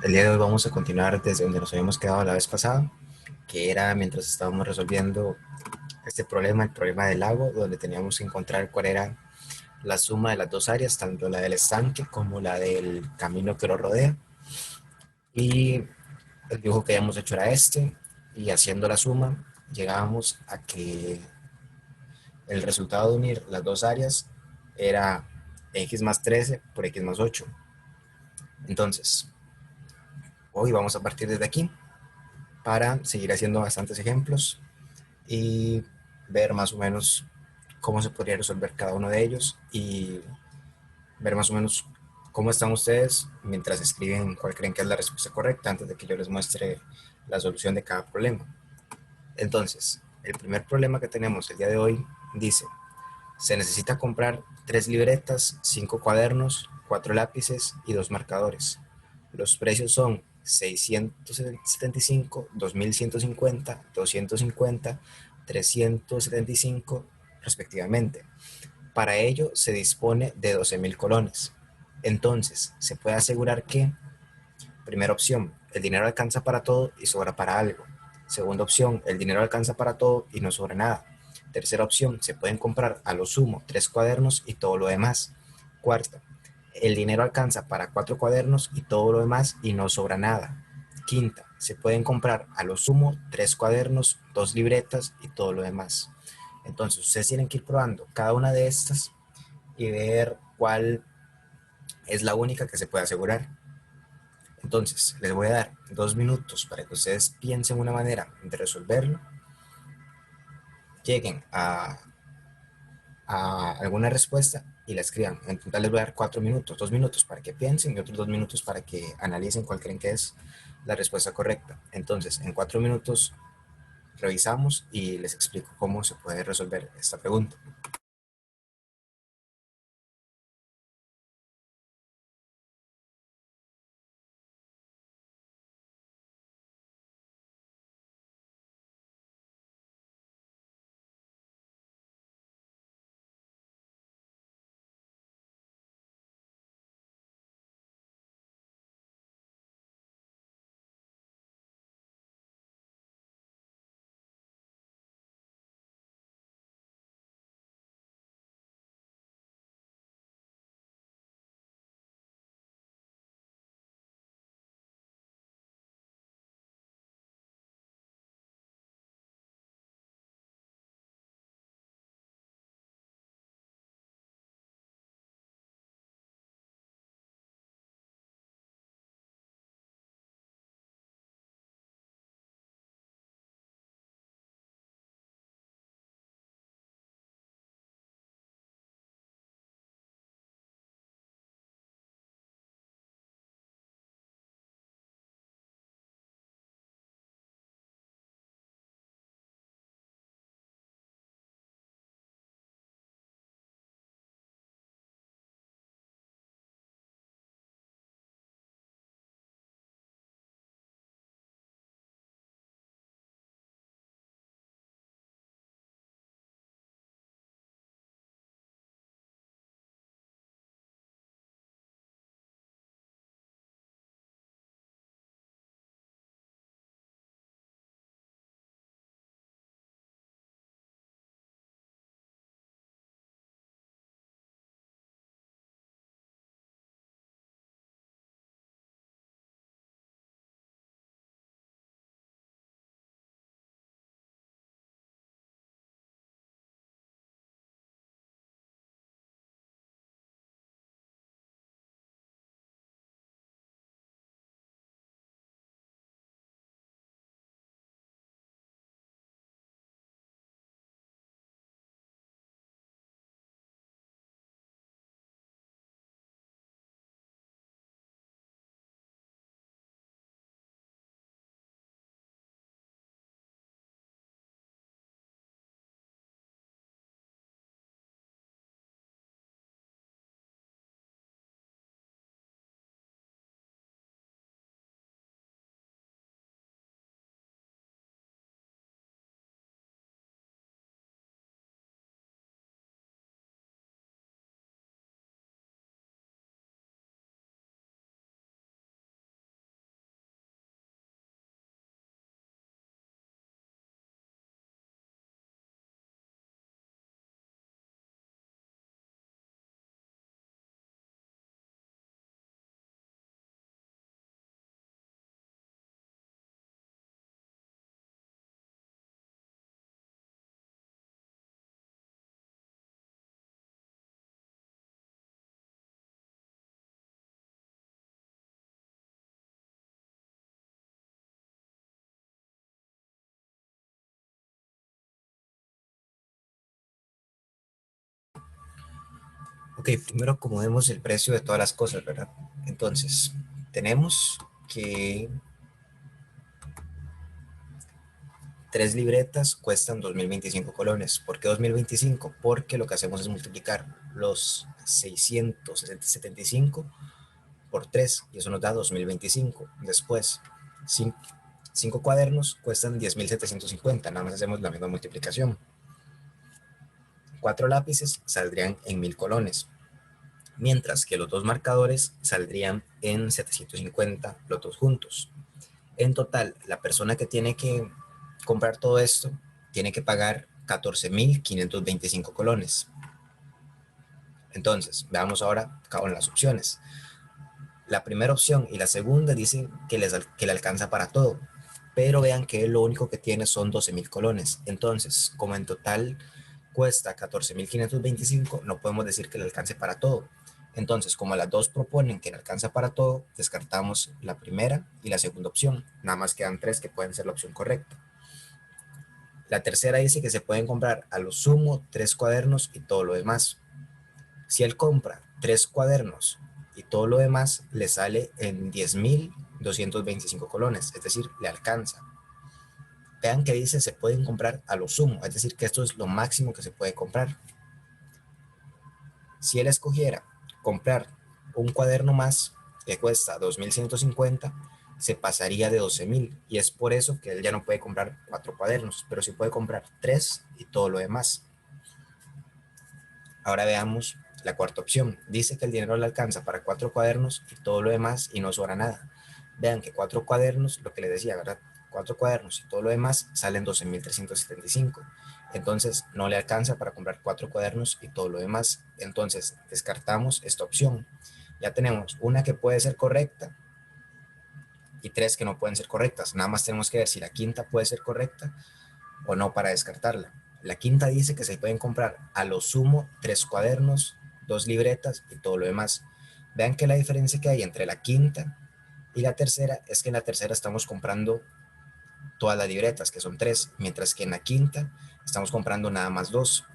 El día de hoy vamos a continuar desde donde nos habíamos quedado la vez pasada, que era mientras estábamos resolviendo este problema, el problema del lago, donde teníamos que encontrar cuál era la suma de las dos áreas, tanto la del estanque como la del camino que lo rodea. Y el dibujo que habíamos hecho era este, y haciendo la suma llegábamos a que el resultado de unir las dos áreas era x más 13 por x más 8. Entonces, hoy vamos a partir desde aquí para seguir haciendo bastantes ejemplos y ver más o menos cómo se podría resolver cada uno de ellos y ver más o menos cómo están ustedes mientras escriben cuál creen que es la respuesta correcta antes de que yo les muestre la solución de cada problema. Entonces, el primer problema que tenemos el día de hoy dice, se necesita comprar 3 libretas, 5 cuadernos, 4 lápices y 2 marcadores. Los precios son 675, 2150, 250, 375 respectivamente. Para ello se dispone de 12.000 colones. Entonces, se puede asegurar que, primera opción, el dinero alcanza para todo y sobra para algo. Segunda opción, el dinero alcanza para todo y no sobra nada. Tercera opción, se pueden comprar a lo sumo 3 cuadernos y todo lo demás. Cuarta, el dinero alcanza para 4 cuadernos y todo lo demás y no sobra nada. Quinta, se pueden comprar a lo sumo 3 cuadernos, 2 libretas y todo lo demás. Entonces, ustedes tienen que ir probando cada una de estas y ver cuál es la única que se puede asegurar. Entonces, les voy a dar 2 minutos para que ustedes piensen una manera de resolverlo, lleguen a alguna respuesta y la escriban. En total les voy a dar 4 minutos, 2 minutos para que piensen y otros 2 minutos para que analicen cuál creen que es la respuesta correcta. Entonces, en 4 minutos revisamos y les explico cómo se puede resolver esta pregunta. Ok, primero acomodemos el precio de todas las cosas, ¿verdad? Entonces, tenemos que 3 libretas cuestan 2025 colones. ¿Por qué 2025? Porque lo que hacemos es multiplicar los 675 por 3 y eso nos da 2025. Después, 5 cuadernos cuestan 10.750. Nada más hacemos la misma multiplicación. 4 lápices saldrían en 1000 colones, mientras que los 2 marcadores saldrían en 750 los dos juntos. En total, la persona que tiene que comprar todo esto tiene que pagar 14.525 colones. Entonces, veamos ahora con las opciones. La primera opción y la segunda dicen que le alcanza para todo, pero vean que lo único que tiene son 12.000 colones. Entonces, como en total cuesta 14.525, no podemos decir que le alcance para todo. Entonces, como las dos proponen que le alcanza para todo, descartamos la primera y la segunda opción. Nada más quedan 3 que pueden ser la opción correcta. La tercera dice que se pueden comprar a lo sumo 3 cuadernos y todo lo demás. Si él compra 3 cuadernos y todo lo demás, le sale en 10.225 colones, es decir, le alcanza. Vean que dice se pueden comprar a lo sumo, es decir, que esto es lo máximo que se puede comprar. Si él escogiera comprar un cuaderno más que cuesta 2.150, se pasaría de 12.000 y es por eso que él ya no puede comprar 4 cuadernos, pero sí puede comprar 3 y todo lo demás. Ahora veamos la cuarta opción. Dice que el dinero le alcanza para 4 cuadernos y todo lo demás y no sobra nada. Vean que 4 cuadernos, lo que les decía, ¿verdad? 4 cuadernos y todo lo demás salen 12.375. Entonces no le alcanza para comprar 4 cuadernos y todo lo demás. Entonces descartamos esta opción. Ya tenemos una que puede ser correcta y 3 que no pueden ser correctas. Nada más tenemos que ver si la quinta puede ser correcta o no para descartarla. La quinta dice que se pueden comprar a lo sumo 3 cuadernos, 2 libretas y todo lo demás. Vean que la diferencia que hay entre la quinta y la tercera es que en la tercera estamos comprando todas las libretas, que son 3, mientras que en la quinta estamos comprando nada más 2.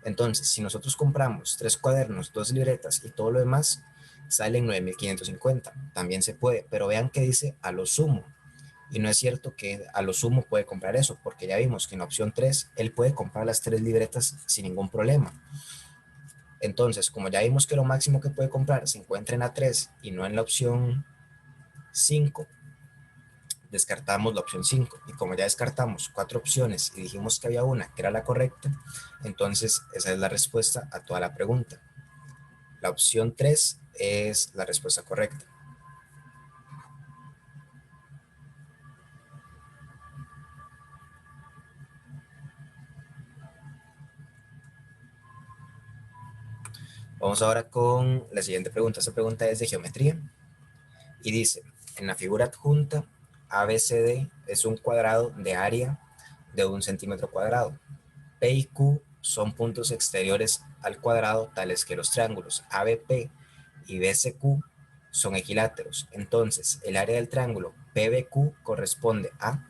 Entonces, si nosotros compramos 3 cuadernos, 2 libretas y todo lo demás, salen 9.550. También se puede, pero vean que dice a lo sumo. Y no es cierto que a lo sumo puede comprar eso, porque ya vimos que en la opción 3 él puede comprar las 3 libretas sin ningún problema. Entonces, como ya vimos que lo máximo que puede comprar se encuentra en la 3 y no en la opción 5, descartamos la opción 5. Y como ya descartamos 4 opciones y dijimos que había una que era la correcta, entonces esa es la respuesta a toda la pregunta. La opción 3 es la respuesta correcta. Vamos ahora con la siguiente pregunta. Esta pregunta es de geometría y dice, en la figura adjunta, ABCD es un cuadrado de área de 1 centímetro cuadrado. P y Q son puntos exteriores al cuadrado, tales que los triángulos ABP y BCQ son equiláteros. Entonces, el área del triángulo PBQ corresponde a...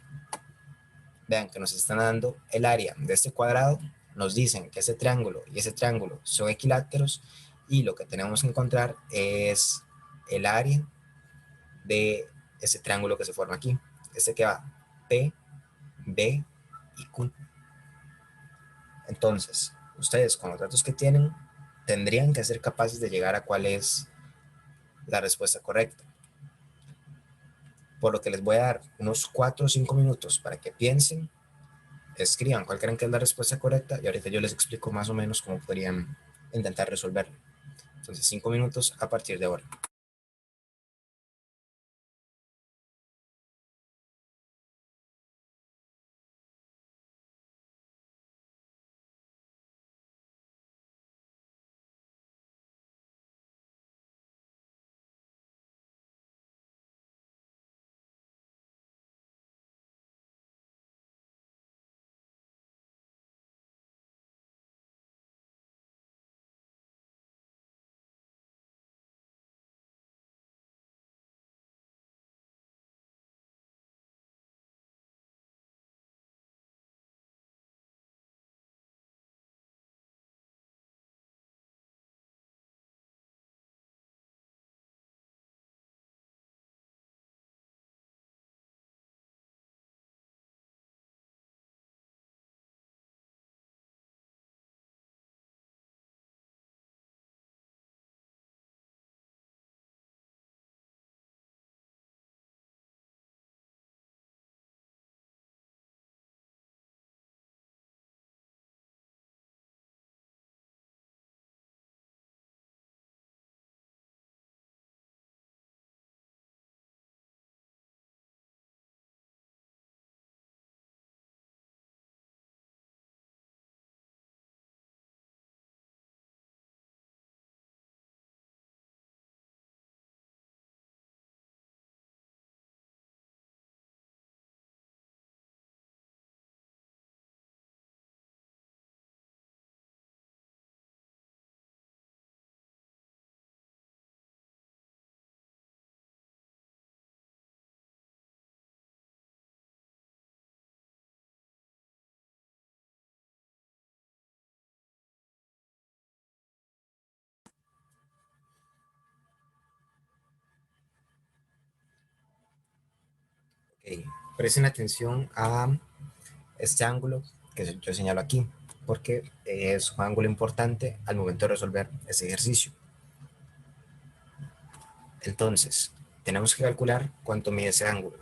Vean que nos están dando el área de este cuadrado, nos dicen que ese triángulo y ese triángulo son equiláteros y lo que tenemos que encontrar es el área de ese triángulo que se forma aquí. Este que va P, B y Q. Entonces, ustedes con los datos que tienen, tendrían que ser capaces de llegar a cuál es la respuesta correcta. Por lo que les voy a dar unos 4 o 5 minutos para que piensen, escriban cuál creen que es la respuesta correcta y ahorita yo les explico más o menos cómo podrían intentar resolverlo. Entonces, 5 minutos a partir de ahora. Presten atención a este ángulo que yo señalo aquí, porque es un ángulo importante al momento de resolver este ejercicio. Entonces, tenemos que calcular cuánto mide ese ángulo.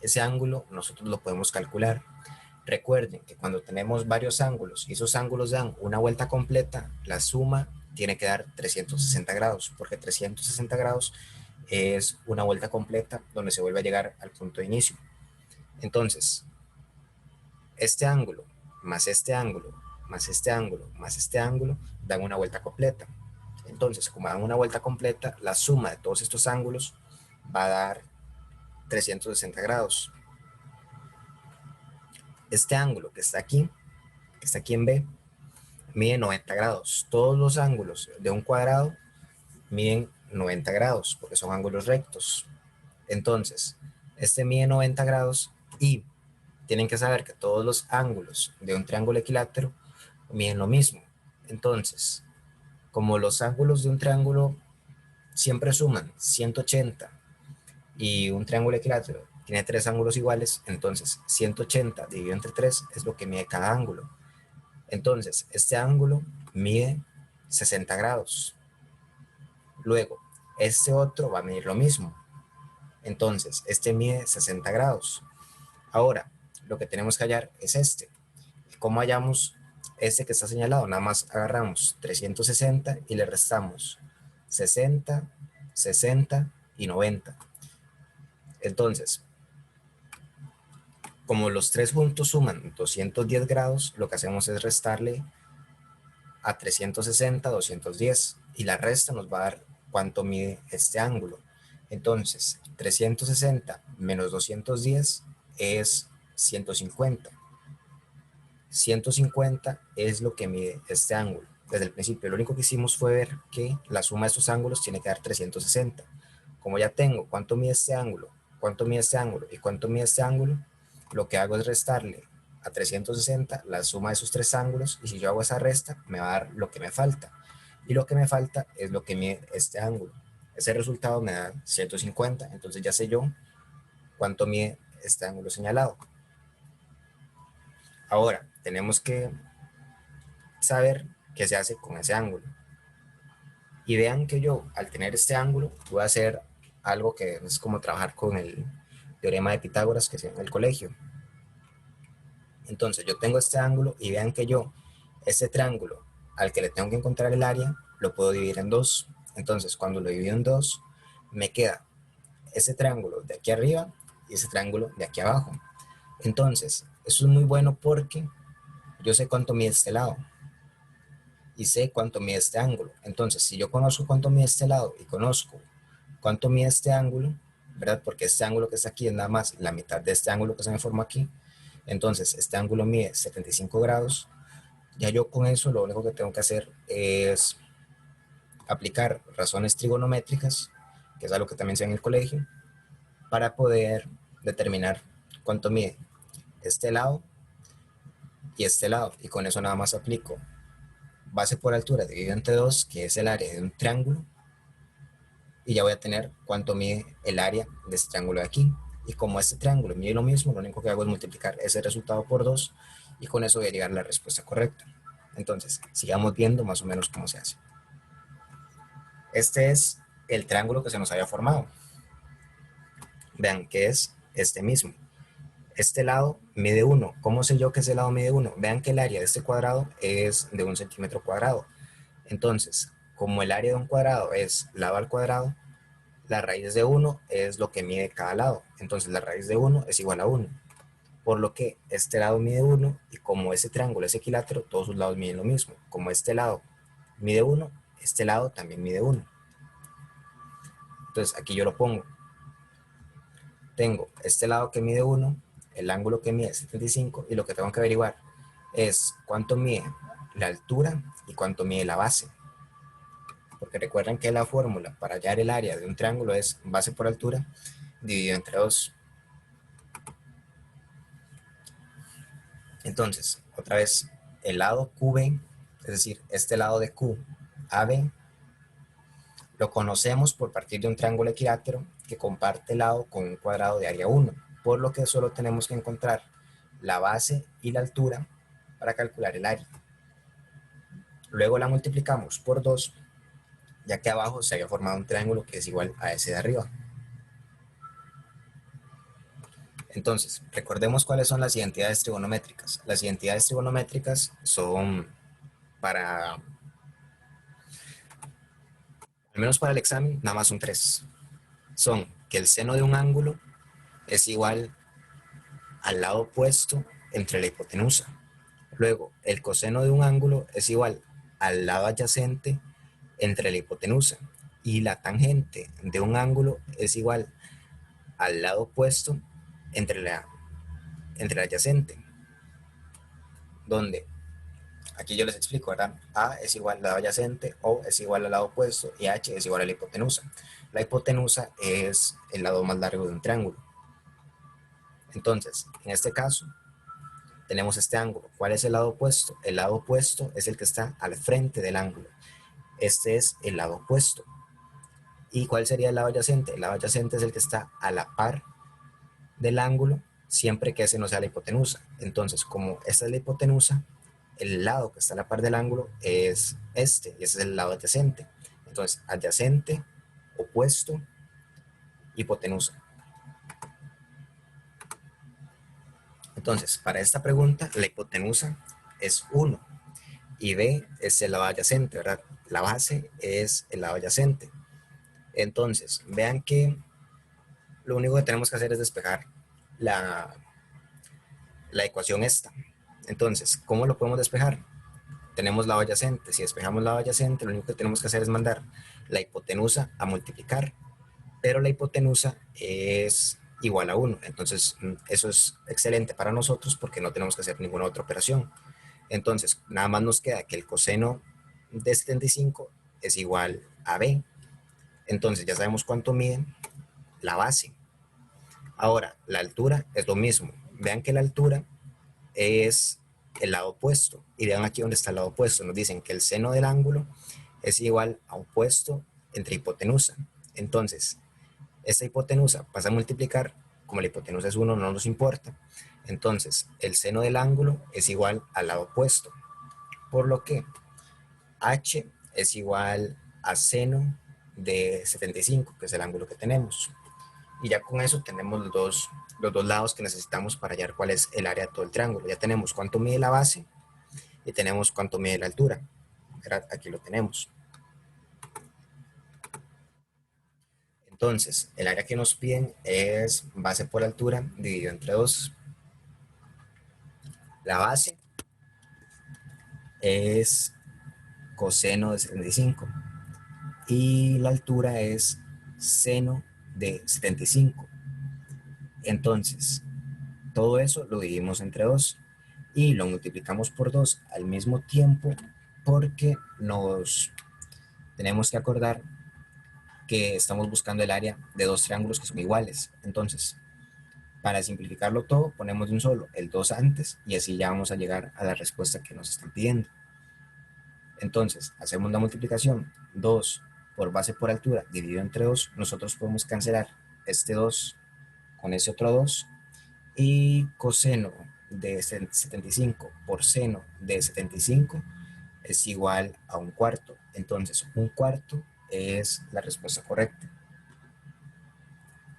Ese ángulo nosotros lo podemos calcular. Recuerden que cuando tenemos varios ángulos y esos ángulos dan una vuelta completa, la suma tiene que dar 360 grados, porque 360 grados es una vuelta completa donde se vuelve a llegar al punto de inicio. Entonces, este ángulo, más este ángulo, más este ángulo, más este ángulo, dan una vuelta completa. Entonces, como dan una vuelta completa, la suma de todos estos ángulos va a dar 360 grados. Este ángulo que está aquí en B, mide 90 grados. Todos los ángulos de un cuadrado miden 90 grados, porque son ángulos rectos. Entonces, este mide 90 grados y tienen que saber que todos los ángulos de un triángulo equilátero miden lo mismo. Entonces, como los ángulos de un triángulo siempre suman 180 y un triángulo equilátero tiene tres ángulos iguales, entonces 180 dividido entre 3 es lo que mide cada ángulo. Entonces, este ángulo mide 60 grados. Luego, este otro va a medir lo mismo. Entonces, este mide 60 grados. Ahora, lo que tenemos que hallar es este. ¿Cómo hallamos este que está señalado? Nada más agarramos 360 y le restamos 60, 60 y 90. Entonces, como los tres juntos suman 210 grados, lo que hacemos es restarle a 360 210 y la resta nos va a dar cuánto mide este ángulo. Entonces, 360 menos 210 es 150. 150 es lo que mide este ángulo. Desde el principio, lo único que hicimos fue ver que la suma de estos ángulos tiene que dar 360. Como ya tengo cuánto mide este ángulo, cuánto mide este ángulo y cuánto mide este ángulo, lo que hago es restarle a 360 la suma de esos tres ángulos y si yo hago esa resta me va a dar lo que me falta. Y lo que me falta es lo que mide este ángulo. Ese resultado me da 150, entonces ya sé yo cuánto mide este ángulo señalado. Ahora, tenemos que saber qué se hace con ese ángulo. Y vean que yo, al tener este ángulo, voy a hacer algo que es como trabajar con el teorema de Pitágoras que se en el colegio. Entonces, yo tengo este ángulo y vean que yo, este triángulo al que le tengo que encontrar el área, lo puedo dividir en dos. Entonces, cuando lo divido en dos, me queda ese triángulo de aquí arriba y ese triángulo de aquí abajo. Entonces, eso es muy bueno porque yo sé cuánto mide este lado y sé cuánto mide este ángulo. Entonces, si yo conozco cuánto mide este lado y conozco cuánto mide este ángulo, ¿verdad? Porque este ángulo que está aquí es nada más la mitad de este ángulo que se me formó aquí. Entonces, este ángulo mide 75 grados. Ya yo con eso lo único que tengo que hacer es aplicar razones trigonométricas, que es algo que también se ve en el colegio, para poder determinar cuánto mide este lado y este lado. Y con eso nada más aplico base por altura dividido entre 2, que es el área de un triángulo, y ya voy a tener cuánto mide el área de este triángulo de aquí. Y como este triángulo mide lo mismo, lo único que hago es multiplicar ese resultado por 2 y con eso voy a llegar a la respuesta correcta. Entonces, sigamos viendo más o menos cómo se hace. Este es el triángulo que se nos había formado. Vean que es este mismo. Este lado mide 1. ¿Cómo sé yo que ese lado mide 1? Vean que el área de este cuadrado es de 1 centímetro cuadrado. Entonces, como el área de un cuadrado es lado al cuadrado, la raíz de 1 es lo que mide cada lado. Entonces, la raíz de 1 es igual a 1. Por lo que este lado mide 1 y como ese triángulo es equilátero, todos sus lados miden lo mismo. Como este lado mide 1, este lado también mide 1. Entonces, aquí yo lo pongo. Tengo este lado que mide 1, el ángulo que mide 75 y lo que tengo que averiguar es cuánto mide la altura y cuánto mide la base. Porque recuerden que la fórmula para hallar el área de un triángulo es base por altura dividido entre 2. Entonces, otra vez, el lado QB, es decir, este lado de Q, AB, lo conocemos por partir de un triángulo equilátero que comparte lado con un cuadrado de área 1. por lo que solo tenemos que encontrar la base y la altura para calcular el área. Luego la multiplicamos por 2, ya que abajo se había formado un triángulo que es igual a ese de arriba. Entonces, recordemos cuáles son las identidades trigonométricas. Las identidades trigonométricas son para, al menos para el examen, nada más son 3. Son que el seno de un ángulo es igual al lado opuesto entre la hipotenusa. Luego, el coseno de un ángulo es igual al lado adyacente entre la hipotenusa. Y la tangente de un ángulo es igual al lado opuesto entre la adyacente. Donde, aquí yo les explico, ¿verdad? A es igual al lado adyacente, O es igual al lado opuesto y H es igual a la hipotenusa. La hipotenusa es el lado más largo de un triángulo. Entonces, en este caso, tenemos este ángulo. ¿Cuál es el lado opuesto? El lado opuesto es el que está al frente del ángulo. Este es el lado opuesto. ¿Y cuál sería el lado adyacente? El lado adyacente es el que está a la par del ángulo, siempre que ese no sea la hipotenusa. Entonces, como esta es la hipotenusa, el lado que está a la par del ángulo es este, y ese es el lado adyacente. Entonces, adyacente, opuesto, hipotenusa. Entonces, para esta pregunta, la hipotenusa es 1 y B es el lado adyacente, ¿verdad? La base es el lado adyacente. Entonces, vean que lo único que tenemos que hacer es despejar la, la ecuación esta. Entonces, ¿cómo lo podemos despejar? Tenemos lado adyacente. Si despejamos lado adyacente, lo único que tenemos que hacer es mandar la hipotenusa a multiplicar, pero la hipotenusa es igual a 1. Entonces, eso es excelente para nosotros porque no tenemos que hacer ninguna otra operación. Entonces, nada más nos queda que el coseno de 75 es igual a b. Entonces, ya sabemos cuánto mide la base. Ahora, la altura es lo mismo. Vean que la altura es el lado opuesto. Y vean aquí donde está el lado opuesto. Nos dicen que el seno del ángulo es igual a opuesto entre hipotenusa. Entonces, esta hipotenusa pasa a multiplicar. Como la hipotenusa es 1, no nos importa. Entonces, el seno del ángulo es igual al lado opuesto. Por lo que h es igual a seno de 75, que es el ángulo que tenemos. Y ya con eso tenemos los dos lados que necesitamos para hallar cuál es el área de todo el triángulo. Ya tenemos cuánto mide la base y tenemos cuánto mide la altura. Aquí lo tenemos. Entonces, el área que nos piden es base por altura dividido entre 2. La base es coseno de 75 y la altura es seno de 75. Entonces, todo eso lo dividimos entre 2 y lo multiplicamos por 2 al mismo tiempo porque nos tenemos que acordar que estamos buscando el área de dos triángulos que son iguales. Entonces, para simplificarlo todo, ponemos de un solo el 2 antes y así ya vamos a llegar a la respuesta que nos están pidiendo. Entonces, hacemos la multiplicación 2 por base por altura dividido entre 2. Nosotros podemos cancelar este 2 con ese otro 2 y coseno de 75 por seno de 75 es igual a un cuarto. Entonces, un cuarto es la respuesta correcta.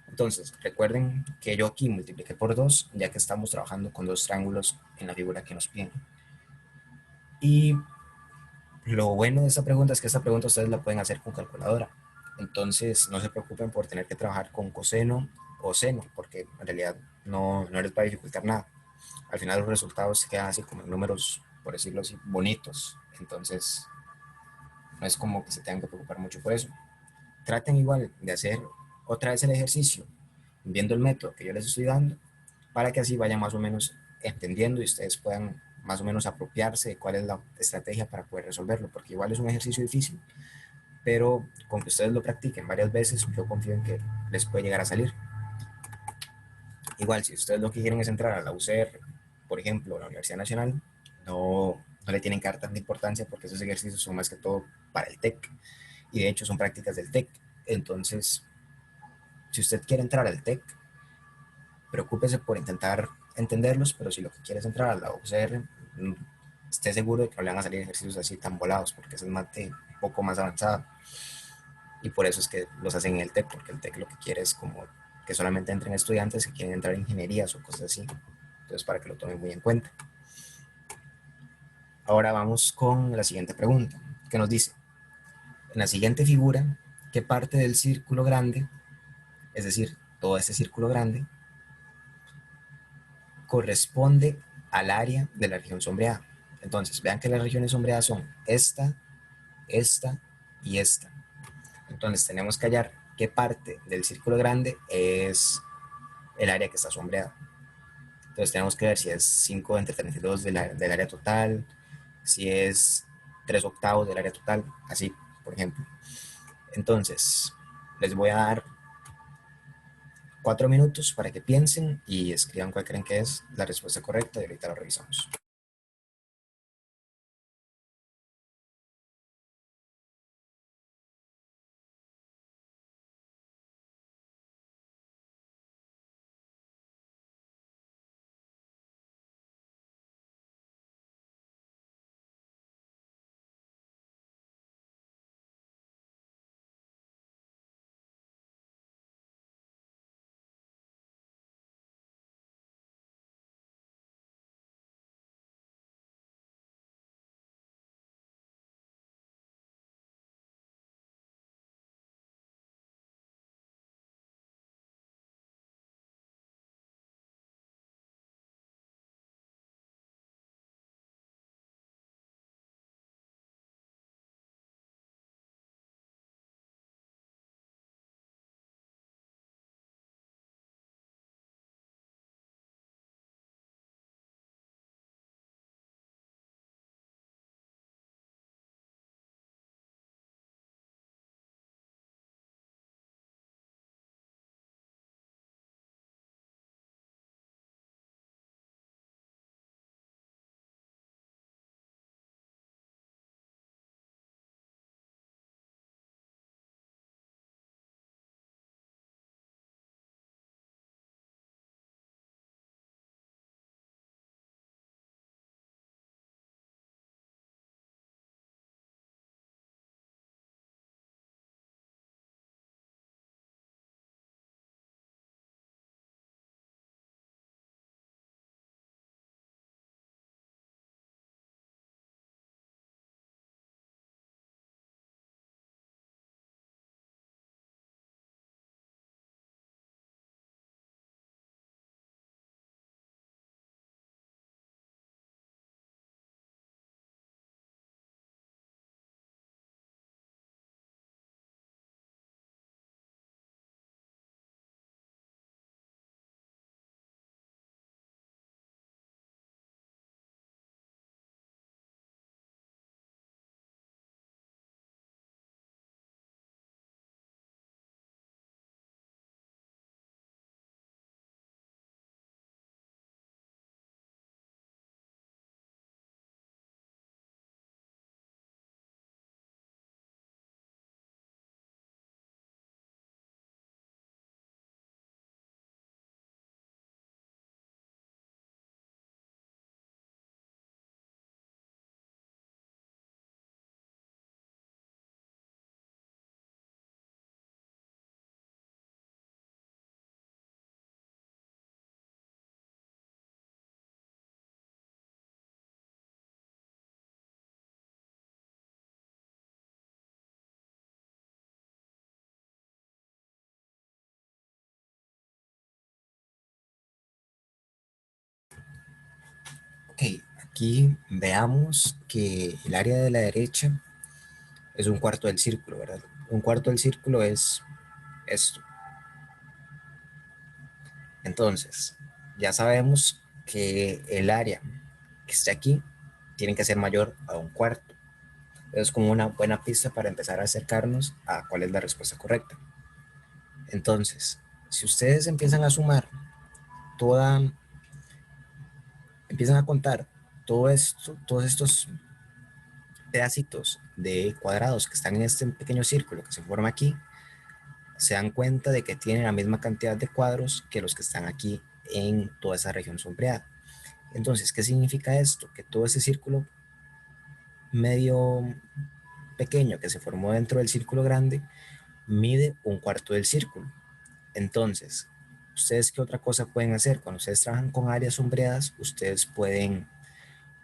Entonces, recuerden que yo aquí multipliqué por 2, ya que estamos trabajando con dos triángulos en la figura que nos piden. Y lo bueno de esta pregunta es que esta pregunta ustedes la pueden hacer con calculadora. Entonces, no se preocupen por tener que trabajar con coseno o seno, porque en realidad no les va a dificultar nada. Al final los resultados se quedan así como en números, por decirlo así, bonitos. Entonces, no es como que se tengan que preocupar mucho por eso. Traten igual de hacer otra vez el ejercicio, viendo el método que yo les estoy dando, para que así vayan más o menos entendiendo y ustedes puedan más o menos apropiarse de cuál es la estrategia para poder resolverlo, porque igual es un ejercicio difícil, pero con que ustedes lo practiquen varias veces, yo confío en que les puede llegar a salir. Igual, si ustedes lo que quieren es entrar a la UCR, por ejemplo, a la Universidad Nacional, no le tienen que dar tanta importancia porque esos ejercicios son más que todo para el TEC, y de hecho son prácticas del TEC. Entonces, si usted quiere entrar al TEC, preocúpese por intentar entenderlos, pero si lo que quiere es entrar a la UCR, esté seguro de que no le van a salir ejercicios así tan volados, porque es mate un poco más avanzado. Y por eso es que los hacen en el TEC, porque el TEC lo que quiere es como que solamente entren estudiantes que quieren entrar en ingenierías o cosas así. Entonces, para que lo tomen muy en cuenta. Ahora vamos con la siguiente pregunta, que nos dice, en la siguiente figura, ¿qué parte del círculo grande, es decir, todo este círculo grande, corresponde al área de la región sombreada? Entonces, vean que las regiones sombreadas son esta y esta. Entonces, tenemos que hallar qué parte del círculo grande es el área que está sombreada. Entonces, tenemos que ver si es 5 entre 32 del área total, si es 3 octavos del área total, así, por ejemplo. Entonces, les voy a dar 4 minutos para que piensen y escriban cuál creen que es la respuesta correcta y ahorita lo revisamos. Ok, aquí veamos que el área de la derecha es un cuarto del círculo, ¿verdad? Un cuarto del círculo es esto. Entonces, ya sabemos que el área que está aquí tiene que ser mayor a un cuarto. Es como una buena pista para empezar a acercarnos a cuál es la respuesta correcta. Entonces, si ustedes empiezan a sumar toda, empiezan a contar todo esto, todos estos pedacitos de cuadrados que están en este pequeño círculo que se forma aquí, se dan cuenta de que tienen la misma cantidad de cuadros que los que están aquí en toda esa región sombreada. Entonces, ¿qué significa esto? Que todo ese círculo medio pequeño que se formó dentro del círculo grande mide un cuarto del círculo. Entonces, ¿ustedes qué otra cosa pueden hacer? Cuando ustedes trabajan con áreas sombreadas, ustedes pueden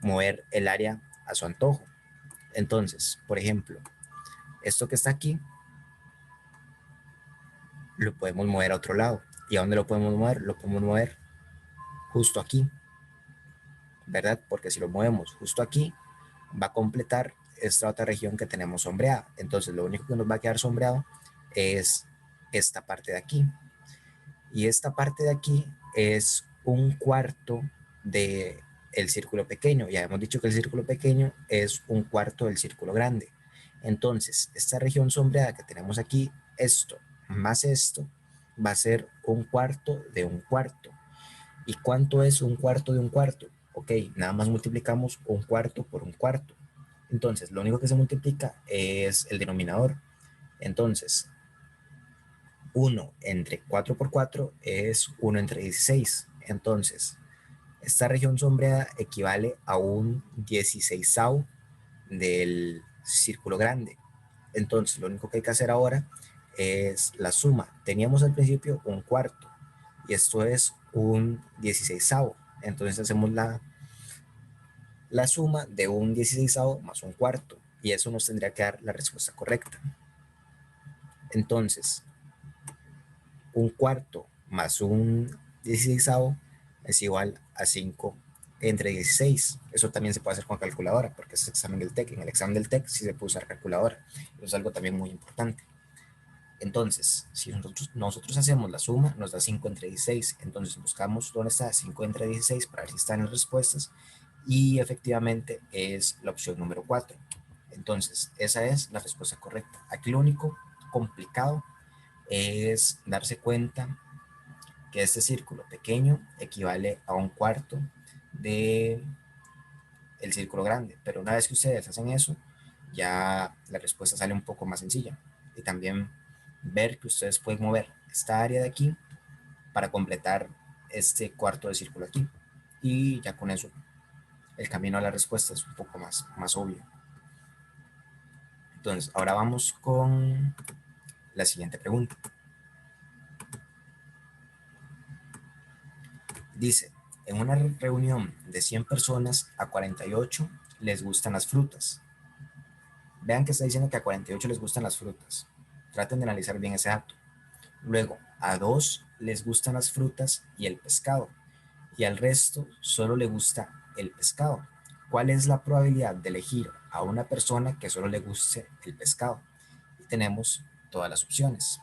mover el área a su antojo. Entonces, por ejemplo, esto que está aquí, lo podemos mover a otro lado. ¿Y a dónde lo podemos mover? Lo podemos mover justo aquí, ¿verdad? Porque si lo movemos justo aquí, va a completar esta otra región que tenemos sombreada. Entonces, lo único que nos va a quedar sombreado es esta parte de aquí. Y esta parte de aquí es un cuarto de el círculo pequeño. Ya hemos dicho que el círculo pequeño es un cuarto del círculo grande. Entonces, esta región sombreada que tenemos aquí, esto más esto, va a ser un cuarto de un cuarto. ¿Y cuánto es un cuarto de un cuarto? Ok, nada más multiplicamos un cuarto por un cuarto. Entonces, lo único que se multiplica es el denominador. Entonces, 1 entre 4 por 4 es 1 entre 16. Entonces, esta región sombreada equivale a un 16 del círculo grande. Entonces, lo único que hay que hacer ahora es la suma. Teníamos al principio un cuarto y esto es un 16. Entonces hacemos la suma de un 16 más un cuarto y eso nos tendría que dar la respuesta correcta. Entonces, un cuarto más un 16 es igual a 5 entre 16. Eso también se puede hacer con calculadora, porque es el examen del TEC. En el examen del TEC sí se puede usar calculadora. Eso es algo también muy importante. Entonces, si nosotros hacemos la suma, nos da 5 entre 16. Entonces buscamos dónde está 5 entre 16 para ver si están las respuestas. Y efectivamente es la opción número 4. Entonces, esa es la respuesta correcta. Aquí lo único complicado es darse cuenta que este círculo pequeño equivale a un cuarto de el círculo grande, pero una vez que ustedes hacen eso, ya la respuesta sale un poco más sencilla. Y también ver que ustedes pueden mover esta área de aquí para completar este cuarto de círculo aquí. Y ya con eso el camino a la respuesta es un poco más obvio. Entonces, ahora vamos con la siguiente pregunta. Dice, en una reunión de 100 personas, a 48 les gustan las frutas. Vean que está diciendo que a 48 les gustan las frutas. Traten de analizar bien ese dato. Luego, a 2 les gustan las frutas y el pescado. Y al resto solo le gusta el pescado. ¿Cuál es la probabilidad de elegir a una persona que solo le guste el pescado? Y tenemos todas las opciones.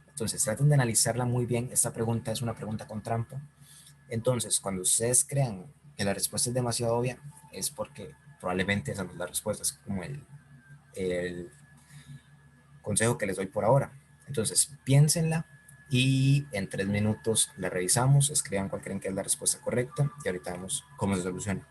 Entonces, traten de analizarla muy bien. Esta pregunta es una pregunta con trampa. Entonces, cuando ustedes crean que la respuesta es demasiado obvia, es porque probablemente esa no es la respuesta, es como el consejo que les doy por ahora. Entonces, piénsenla y en 3 minutos la revisamos, escriban cuál creen que es la respuesta correcta y ahorita vemos cómo se soluciona.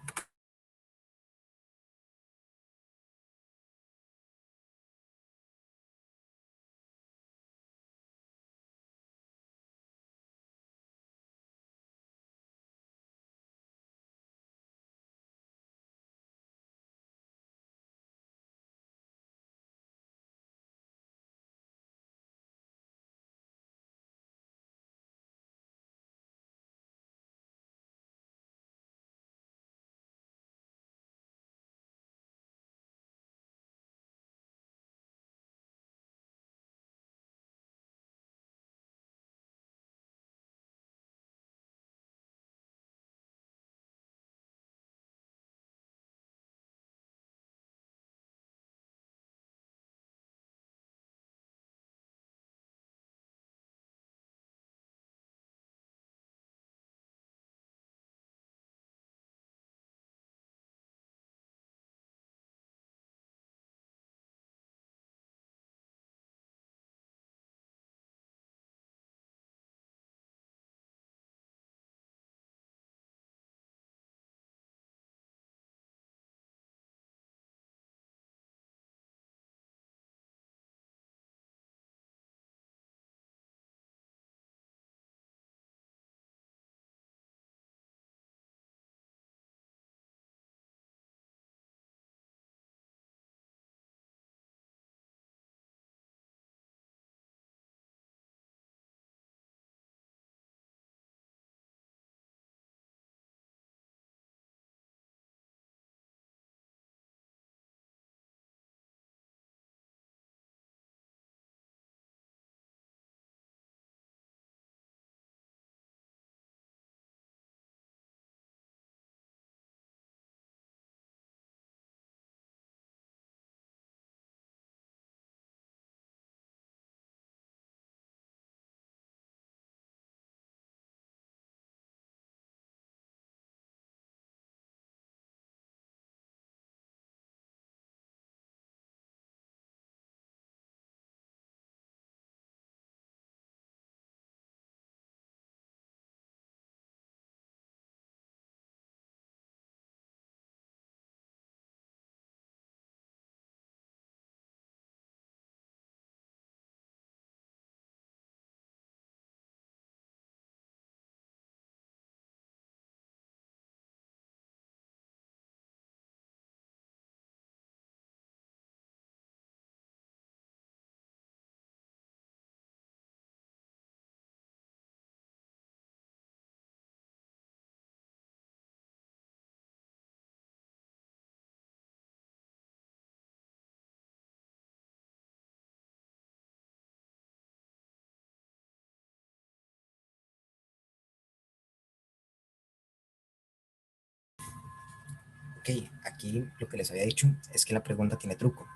Ok, aquí lo que les había dicho es que la pregunta tiene truco.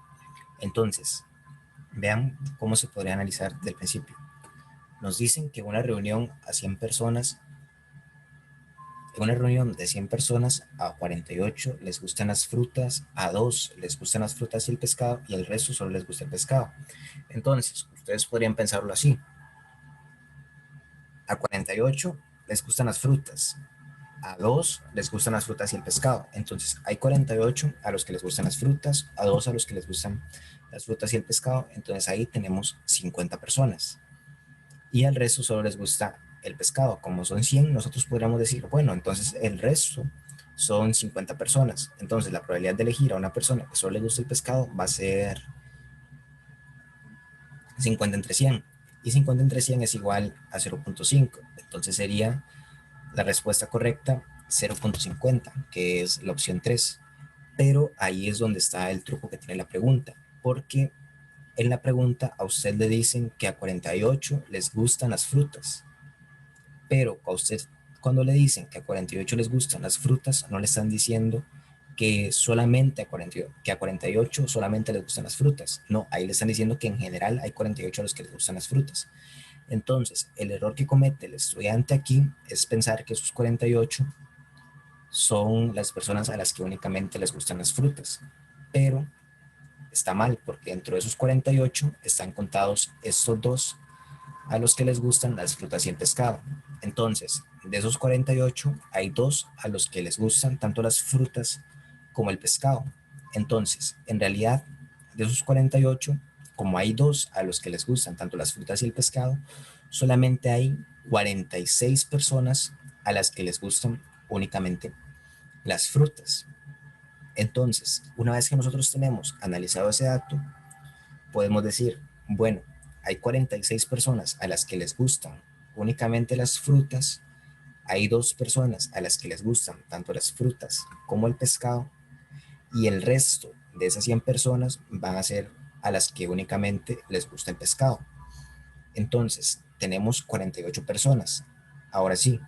Entonces, vean cómo se podría analizar desde el principio. Nos dicen que una reunión a 100 personas, en una reunión de 100 personas, a 48 les gustan las frutas, a 2 les gustan las frutas y el pescado, y al resto solo les gusta el pescado. Entonces, ustedes podrían pensarlo así. A 48 les gustan las frutas, a 2 les gustan las frutas y el pescado. Entonces, hay 48 a los que les gustan las frutas, a 2 a los que les gustan las frutas y el pescado. Entonces, ahí tenemos 50 personas. Y al resto solo les gusta el pescado. Como son 100, nosotros podríamos decir, bueno, entonces el resto son 50 personas. Entonces, la probabilidad de elegir a una persona que solo le gusta el pescado va a ser 50 entre 100. Y 50 entre 100 es igual a 0.5. Entonces sería la respuesta correcta 0.50, que es la opción 3. Pero ahí es donde está el truco que tiene la pregunta, porque en la pregunta a usted le dicen que a 48 les gustan las frutas, pero a usted cuando le dicen que a 48 les gustan las frutas, no le están diciendo que solamente que a 48 solamente les gustan las frutas. No, ahí le están diciendo que en general hay 48 a los que les gustan las frutas. Entonces, el error que comete el estudiante aquí es pensar que esos 48 son las personas a las que únicamente les gustan las frutas. Pero está mal, porque dentro de esos 48 están contados estos dos a los que les gustan las frutas y el pescado. Entonces, de esos 48 hay dos a los que les gustan tanto las frutas como el pescado. Entonces, en realidad, de esos 48, como hay dos a los que les gustan tanto las frutas y el pescado, solamente hay 46 personas a las que les gustan únicamente las frutas. Entonces, una vez que nosotros tenemos analizado ese dato, podemos decir, bueno, hay 46 personas a las que les gustan únicamente las frutas, hay dos personas a las que les gustan tanto las frutas como el pescado, y el resto de esas 100 personas van a ser a las que únicamente les gusta el pescado. Entonces, tenemos 48 personas. Ahora sí,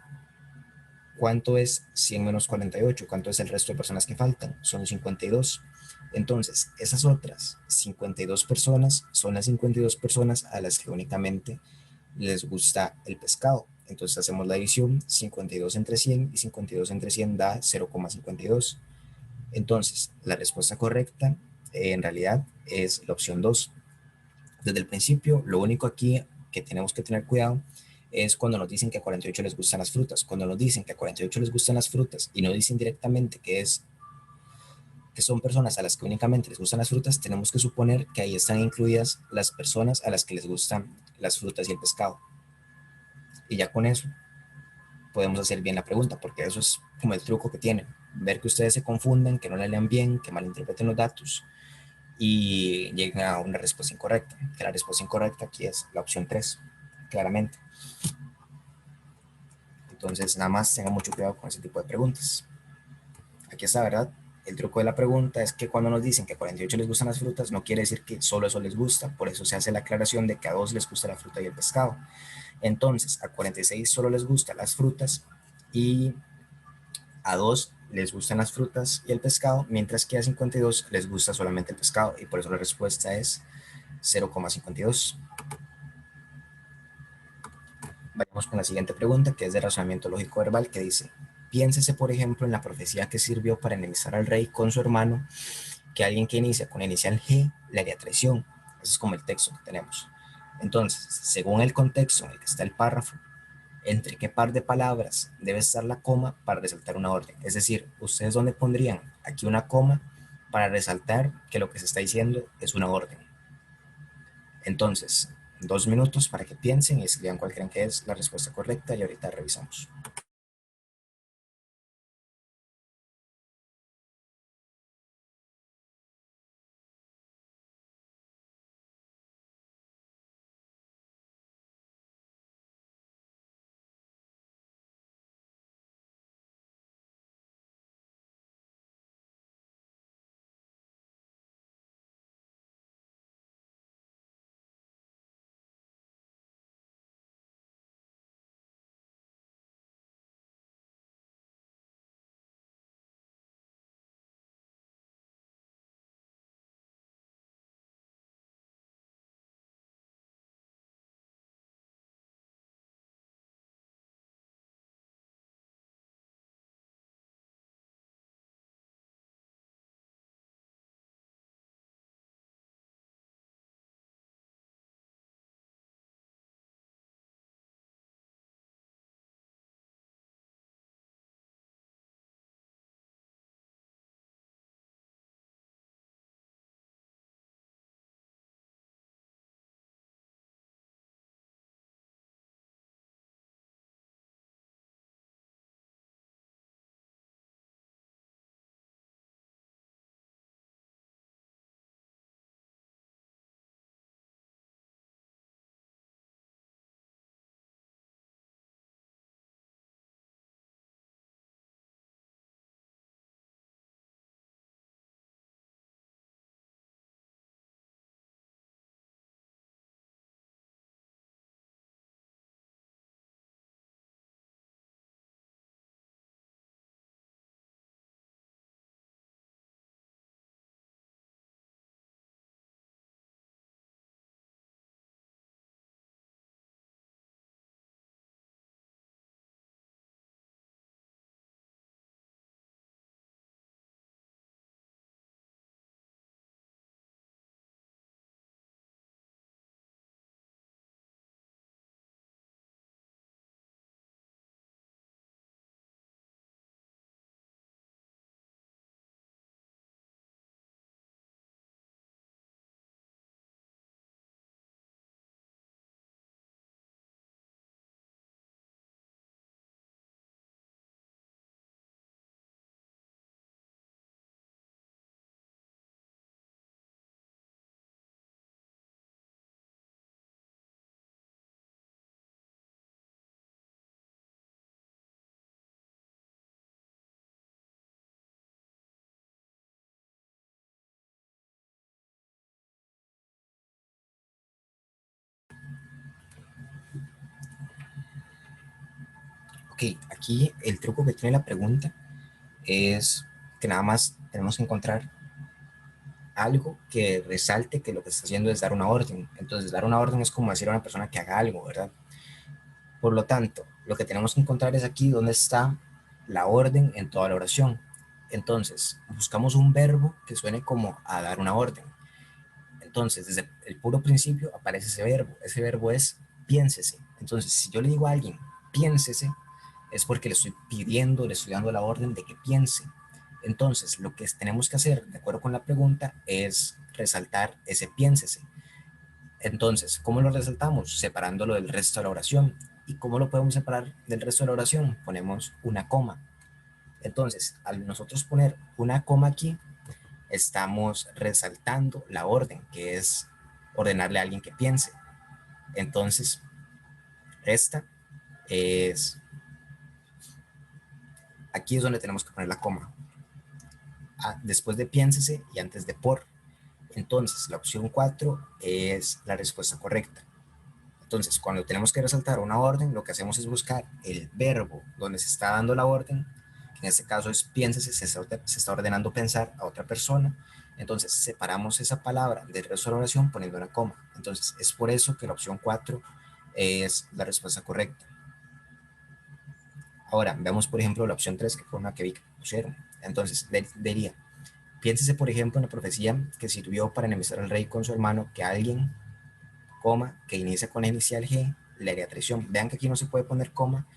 ¿cuánto es 100 menos 48? ¿Cuánto es el resto de personas que faltan? Son 52. Entonces, esas otras 52 personas son las 52 personas a las que únicamente les gusta el pescado. Entonces hacemos la división, 52 entre 100 y 52 entre 100 da 0,52. Entonces, la respuesta correcta en realidad es la opción 2. Desde el principio, lo único aquí que tenemos que tener cuidado es cuando nos dicen que a 48 les gustan las frutas. Cuando nos dicen que a 48 les gustan las frutas y no dicen directamente que son personas a las que únicamente les gustan las frutas, tenemos que suponer que ahí están incluidas las personas a las que les gustan las frutas y el pescado. Y ya con eso podemos hacer bien la pregunta, porque eso es como el truco que tienen. Ver que ustedes se confunden, que no la lean bien, que malinterpreten los datos y lleguen a una respuesta incorrecta. Que la respuesta incorrecta aquí es la opción 3, claramente. Entonces, nada más tengan mucho cuidado con ese tipo de preguntas. Aquí está, ¿verdad? El truco de la pregunta es que cuando nos dicen que a 48 les gustan las frutas, no quiere decir que solo eso les gusta, por eso se hace la aclaración de que a 2 les gusta la fruta y el pescado. Entonces, a 46 solo les gustan las frutas y a 2 les gustan las frutas y el pescado, mientras que a 52 les gusta solamente el pescado, y por eso la respuesta es 0,52. Vayamos con la siguiente pregunta, que es de razonamiento lógico verbal, que dice, piénsese, por ejemplo, en la profecía que sirvió para enemistar al rey con su hermano, que alguien que inicia con la inicial G le haría traición. Ese es como el texto que tenemos. Entonces, según el contexto en el que está el párrafo, entre qué par de palabras debe estar la coma para resaltar una orden. Es decir, ustedes dónde pondrían aquí una coma para resaltar que lo que se está diciendo es una orden. Entonces, 2 minutos para que piensen y escriban cuál creen que es la respuesta correcta y ahorita revisamos. Ok, aquí el truco que tiene la pregunta es que nada más tenemos que encontrar algo que resalte que lo que está haciendo es dar una orden. Entonces, dar una orden es como decir a una persona que haga algo, ¿verdad? Por lo tanto, lo que tenemos que encontrar es aquí dónde está la orden en toda la oración. Entonces, buscamos un verbo que suene como a dar una orden. Entonces, desde el puro principio aparece ese verbo. Ese verbo es piénsese. Entonces, si yo le digo a alguien, piénsese, es porque le estoy pidiendo, le estoy dando la orden de que piense. Entonces, lo que tenemos que hacer, de acuerdo con la pregunta, es resaltar ese piénsese. Entonces, ¿cómo lo resaltamos? Separándolo del resto de la oración. ¿Y cómo lo podemos separar del resto de la oración? Ponemos una coma. Entonces, al nosotros poner una coma aquí, estamos resaltando la orden, que es ordenarle a alguien que piense. Entonces, esta es, aquí es donde tenemos que poner la coma. Después de piénsese y antes de por. Entonces, la opción 4 es la respuesta correcta. Entonces, cuando tenemos que resaltar una orden, lo que hacemos es buscar el verbo donde se está dando la orden, que en este caso es piénsese, se está ordenando pensar a otra persona. Entonces, separamos esa palabra del resto de la oración poniendo una coma. Entonces, es por eso que la opción 4 es la respuesta correcta. Ahora, veamos, por ejemplo, la opción 3 que fue una que vi que pusieron. Entonces, diría, piénsese, por ejemplo, en la profecía que sirvió para enemistar al rey con su hermano, que alguien coma, que inicia con la inicial G, le haría traición. Vean que aquí no se puede poner coma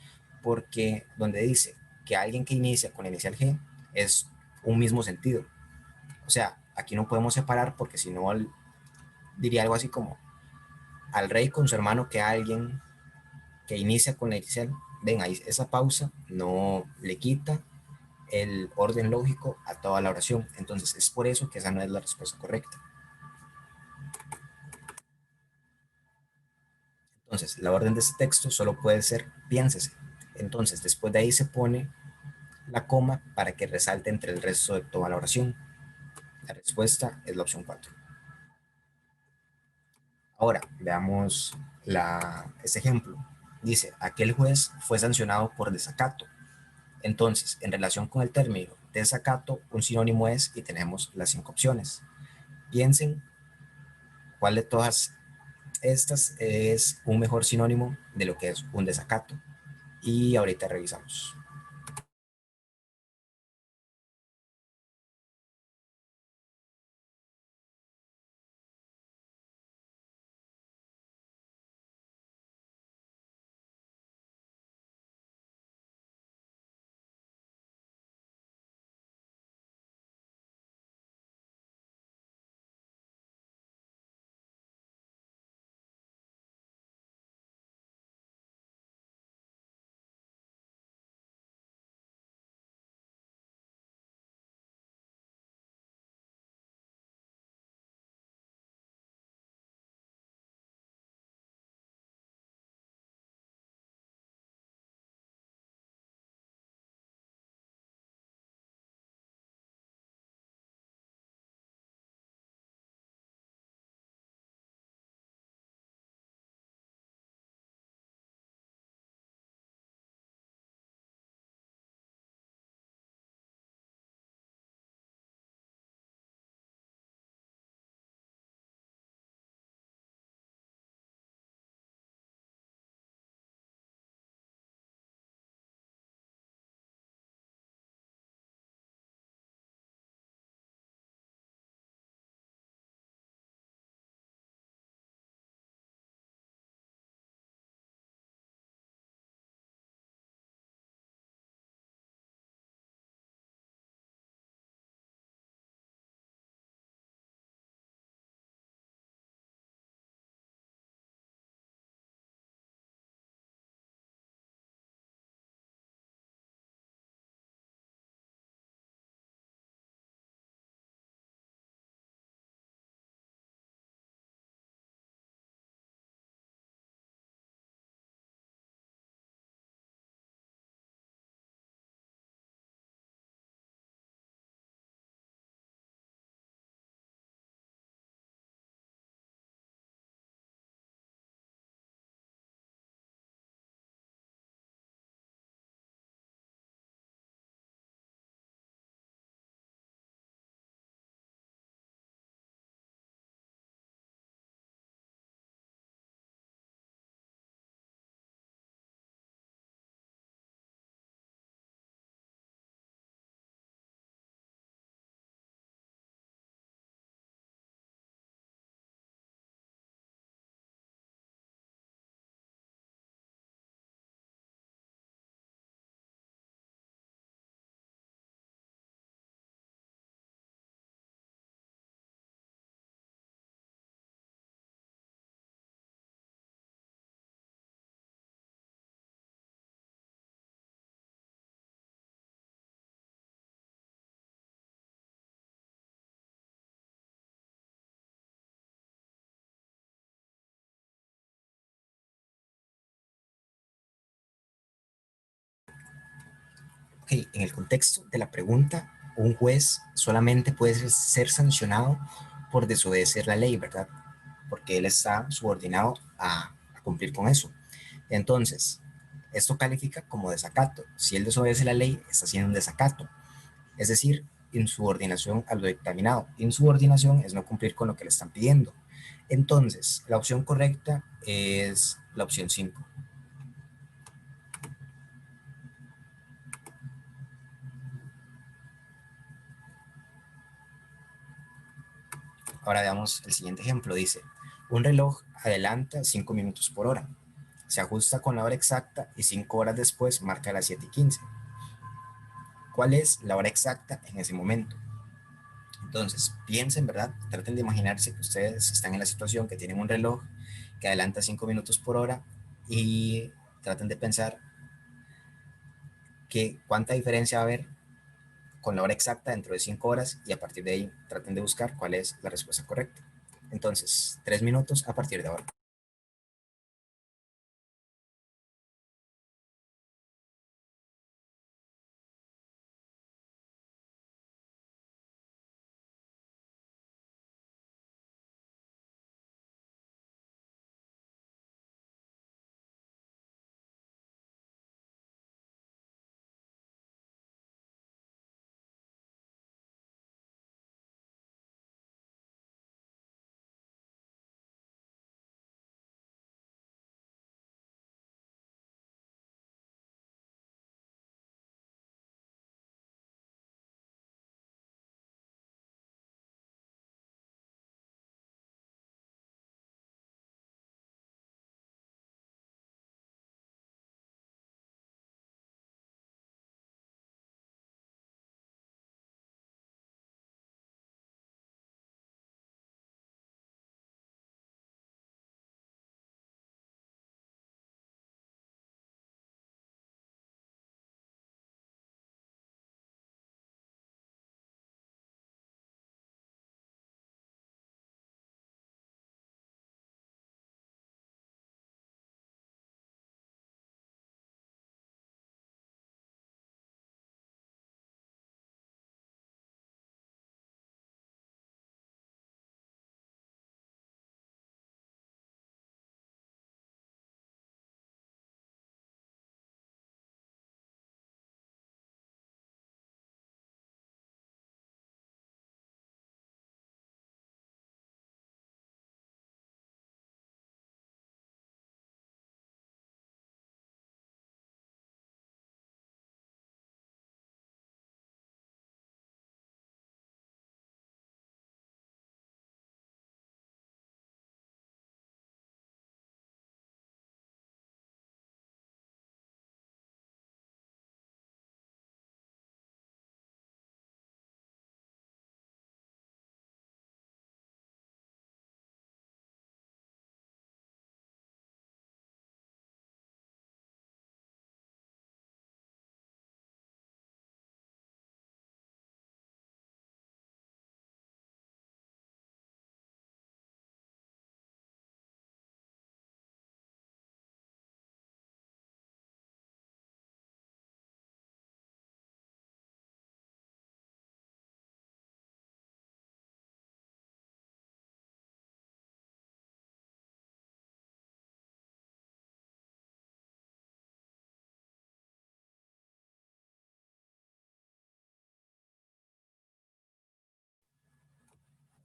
porque donde dice que alguien que inicia con la inicial G es un mismo sentido. O sea, aquí no podemos separar porque si no diría algo así como al rey con su hermano que alguien que inicia con la inicial. Ven, ahí esa pausa no le quita el orden lógico a toda la oración. Entonces es por eso que esa no es la respuesta correcta. Entonces, la orden de este texto solo puede ser piénsese. Entonces, después de ahí se pone la coma para que resalte entre el resto de toda la oración. La respuesta es la opción 4. Ahora, veamos este ejemplo. Dice, aquel juez fue sancionado por desacato. Entonces, en relación con el término desacato, un sinónimo es, y tenemos las 5 opciones. Piensen cuál de todas estas es un mejor sinónimo de lo que es un desacato. Y ahorita revisamos. Ok, en el contexto de la pregunta, un juez solamente puede ser sancionado por desobedecer la ley, ¿verdad? Porque él está subordinado a cumplir con eso. Entonces, esto califica como desacato. Si él desobedece la ley, está haciendo un desacato. Es decir, insubordinación a lo dictaminado. Insubordinación es no cumplir con lo que le están pidiendo. Entonces, la opción correcta es la opción 5. Ahora veamos el siguiente ejemplo. Dice, un reloj adelanta 5 minutos por hora. Se ajusta con la hora exacta y 5 horas después marca las 7:15. ¿Cuál es la hora exacta en ese momento? Entonces, piensen, ¿verdad? Traten de imaginarse que ustedes están en la situación que tienen un reloj que adelanta 5 minutos por hora y traten de pensar que cuánta diferencia va a haber con la hora exacta dentro de 5 horas y a partir de ahí traten de buscar cuál es la respuesta correcta. Entonces, 3 minutos a partir de ahora.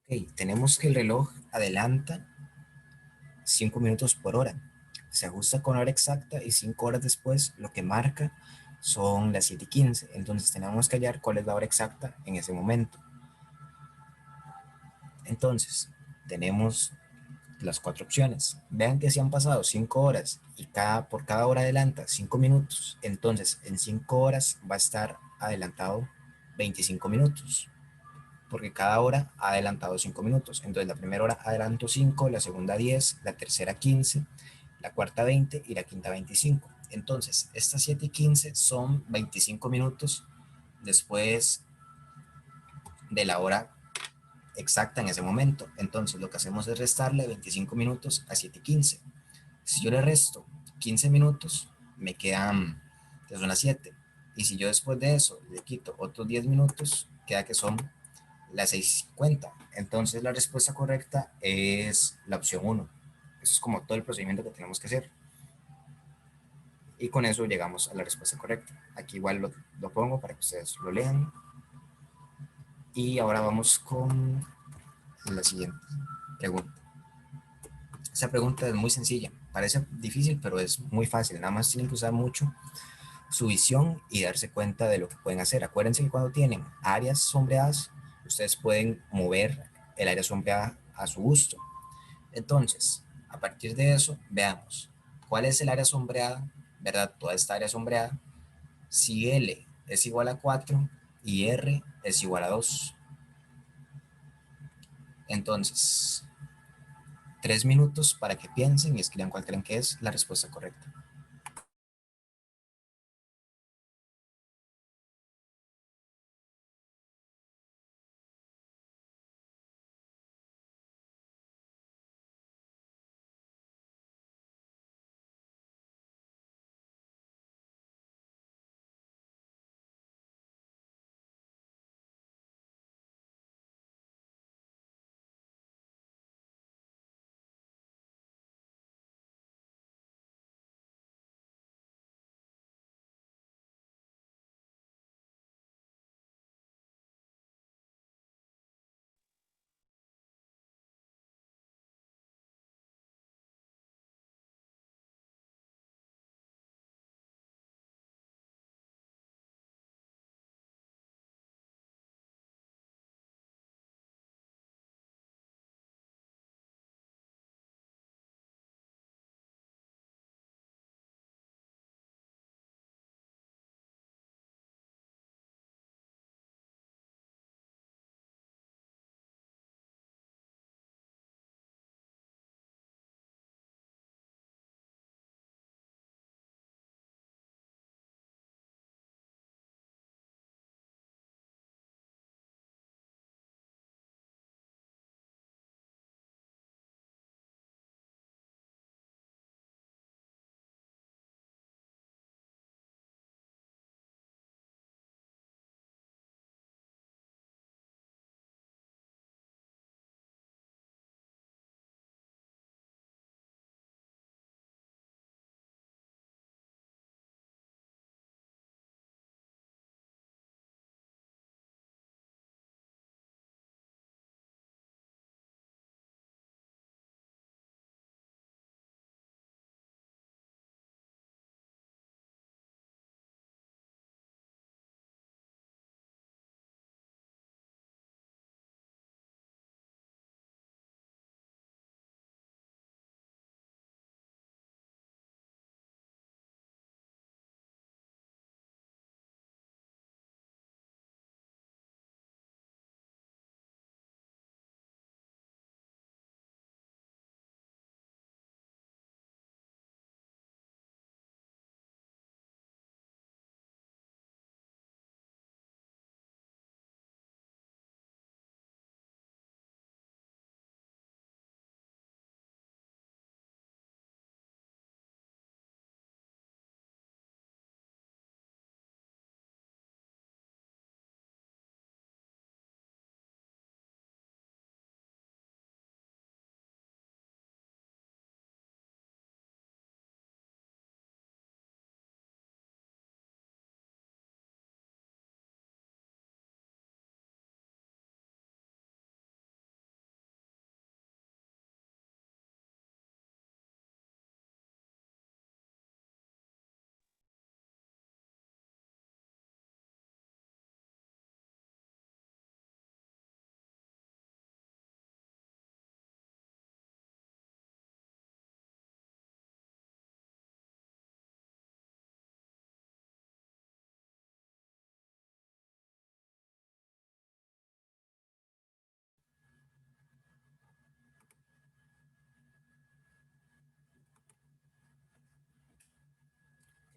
Ok, tenemos que el reloj adelanta 5 minutos por hora. Se ajusta con la hora exacta y 5 horas después lo que marca son las 7:15. Entonces tenemos que hallar cuál es la hora exacta en ese momento. Entonces, tenemos las cuatro opciones. Vean que si han pasado 5 horas y por cada hora adelanta 5 minutos, entonces en 5 horas va a estar adelantado 25 minutos, porque cada hora ha adelantado 5 minutos. Entonces la primera hora adelantó 5, la segunda 10, la tercera 15, la cuarta 20 y la quinta 25. Entonces, estas 7:15 son 25 minutos después de la hora exacta en ese momento. Entonces, lo que hacemos es restarle 25 minutos a 7:15. Si yo le resto 15 minutos, me quedan, que son las 7. Y si yo después de eso le quito otros 10 minutos, queda que son las 6:50. Entonces la respuesta correcta es la opción uno. Eso es como todo el procedimiento que tenemos que hacer. Y con eso llegamos a la respuesta correcta. Aquí igual lo pongo para que ustedes lo lean. Y ahora vamos con la siguiente pregunta. Esta pregunta es muy sencilla. Parece difícil, pero es muy fácil. Nada más tienen que usar mucho su visión y darse cuenta de lo que pueden hacer. Acuérdense que cuando tienen áreas sombreadas, ustedes pueden mover el área sombreada a su gusto. Entonces, a partir de eso, veamos cuál es el área sombreada, ¿verdad? Toda esta área sombreada. Si L es igual a 4 y R es igual a 2. Entonces, 3 minutos para que piensen y escriban cuál creen que es la respuesta correcta.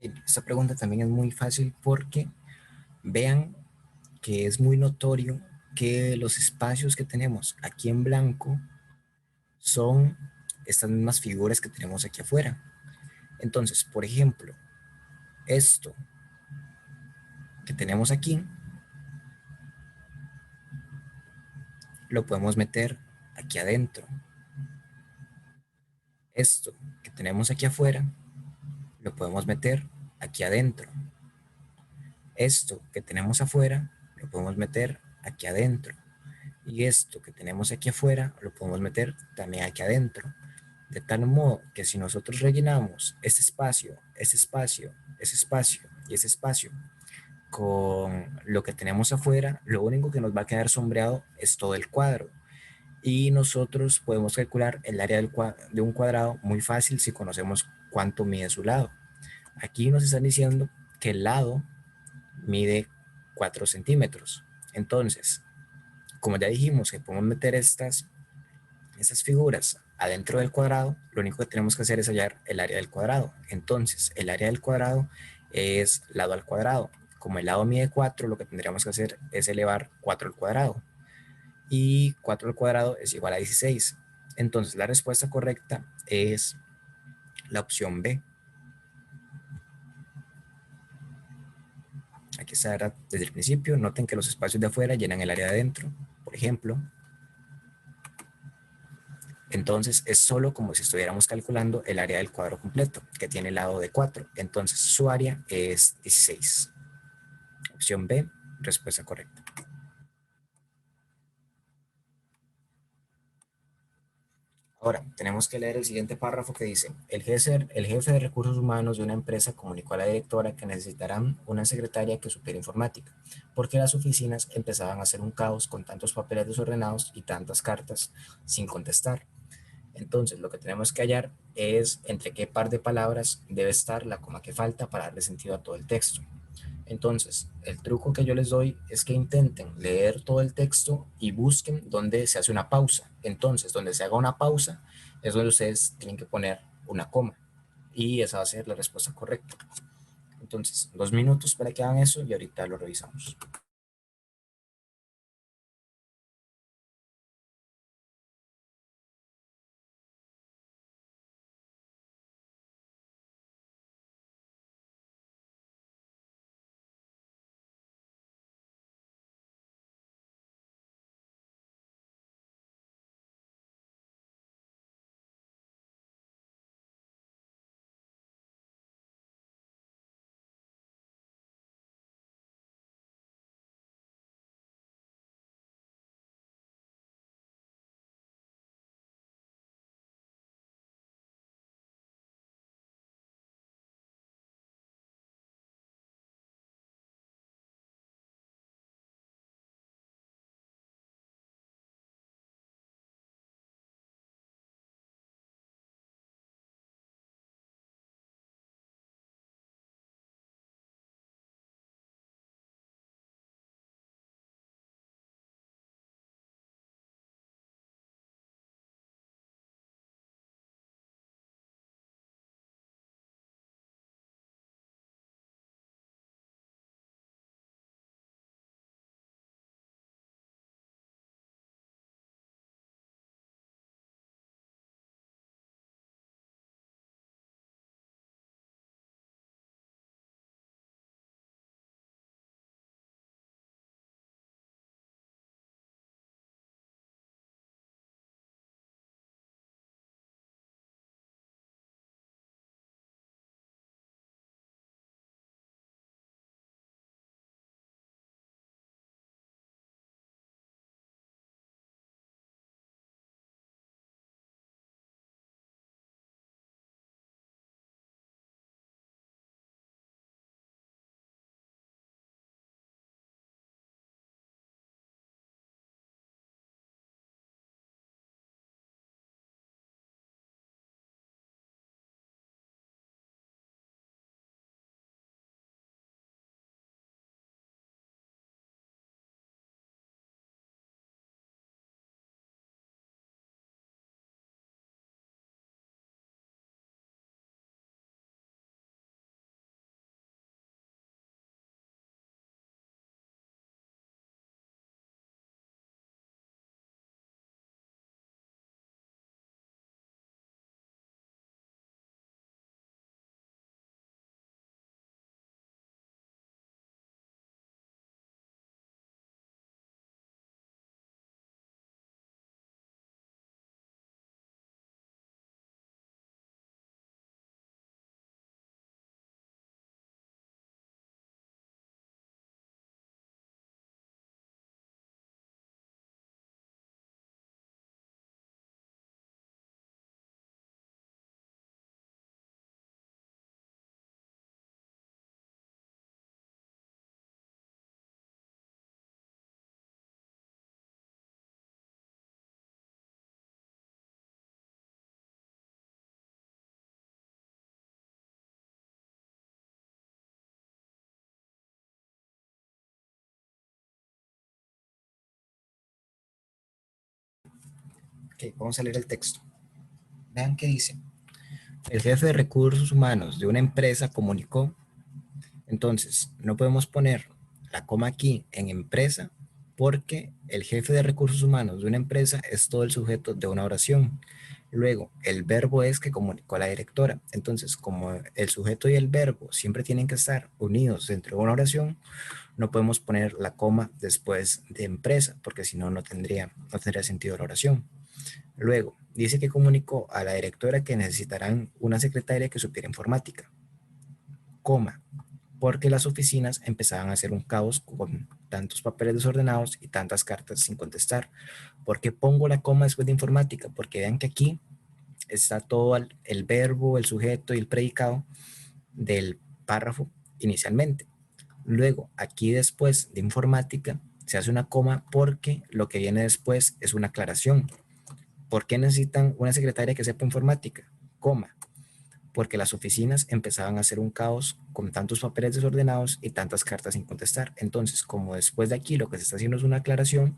Esta pregunta también es muy fácil porque vean que es muy notorio que los espacios que tenemos aquí en blanco son estas mismas figuras que tenemos aquí afuera. Entonces, por ejemplo, esto tenemos aquí lo podemos meter aquí adentro. Esto que tenemos aquí afuera lo podemos meter aquí adentro. Esto que tenemos afuera lo podemos meter aquí adentro. Y esto que tenemos aquí afuera lo podemos meter también aquí adentro. De tal modo que si nosotros rellenamos este espacio, ese espacio, ese espacio y ese espacio con lo que tenemos afuera, lo único que nos va a quedar sombreado es todo el cuadro. Y nosotros podemos calcular el área de un cuadrado muy fácil si conocemos cuánto mide su lado. Aquí nos están diciendo que el lado mide 4 centímetros. Entonces, como ya dijimos que podemos meter estas figuras adentro del cuadrado, lo único que tenemos que hacer es hallar el área del cuadrado. Entonces, el área del cuadrado es lado al cuadrado. Como el lado mide 4, lo que tendríamos que hacer es elevar 4 al cuadrado. Y 4 al cuadrado es igual a 16. Entonces, la respuesta correcta es la opción B. Aquí está desde el principio. Noten que los espacios de afuera llenan el área de adentro, por ejemplo. Entonces es solo como si estuviéramos calculando el área del cuadro completo, que tiene el lado de 4. Entonces su área es 16. Opción B, respuesta correcta. Ahora, tenemos que leer el siguiente párrafo que dice, el jefe de recursos humanos de una empresa comunicó a la directora que necesitarán una secretaria que supiera informática, porque las oficinas empezaban a hacer un caos con tantos papeles desordenados y tantas cartas sin contestar. Entonces, lo que tenemos que hallar es entre qué par de palabras debe estar la coma que falta para darle sentido a todo el texto. Entonces, el truco que yo les doy es que intenten leer todo el texto y busquen dónde se hace una pausa. Entonces, donde se haga una pausa es donde ustedes tienen que poner una coma y esa va a ser la respuesta correcta. Entonces, 2 minutos para que hagan eso y ahorita lo revisamos. Ok, vamos a leer el texto. Vean qué dice. El jefe de recursos humanos de una empresa comunicó. Entonces, no podemos poner la coma aquí en empresa porque el jefe de recursos humanos de una empresa es todo el sujeto de una oración. Luego, el verbo es que comunicó a la directora. Entonces, como el sujeto y el verbo siempre tienen que estar unidos dentro de una oración, no podemos poner la coma después de empresa, porque si no, no tendría sentido la oración. Luego, dice que comunicó a la directora que necesitarán una secretaria que supiera informática, coma, porque las oficinas empezaban a hacer un caos con tantos papeles desordenados y tantas cartas sin contestar. ¿Por qué pongo la coma después de informática? Porque vean que aquí está todo el verbo, el sujeto y el predicado del párrafo inicialmente. Luego, aquí después de informática, se hace una coma porque lo que viene después es una aclaración. ¿Por qué necesitan una secretaria que sepa informática? Coma, porque las oficinas empezaban a hacer un caos con tantos papeles desordenados y tantas cartas sin contestar. Entonces, como después de aquí lo que se está haciendo es una aclaración,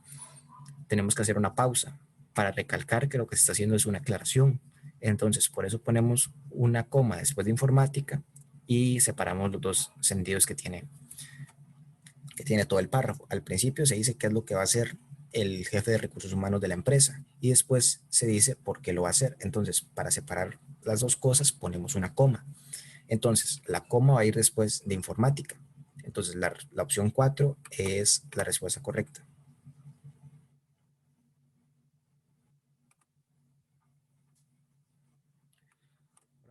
tenemos que hacer una pausa para recalcar que lo que se está haciendo es una aclaración. Entonces, por eso ponemos una coma después de informática y separamos los dos sentidos que tiene todo el párrafo. Al principio se dice qué es lo que va a hacer el jefe de recursos humanos de la empresa y después se dice por qué lo va a hacer. Entonces, para separar las dos cosas ponemos una coma. Entonces, la coma va a ir después de informática. Entonces, la opción 4 es la respuesta correcta.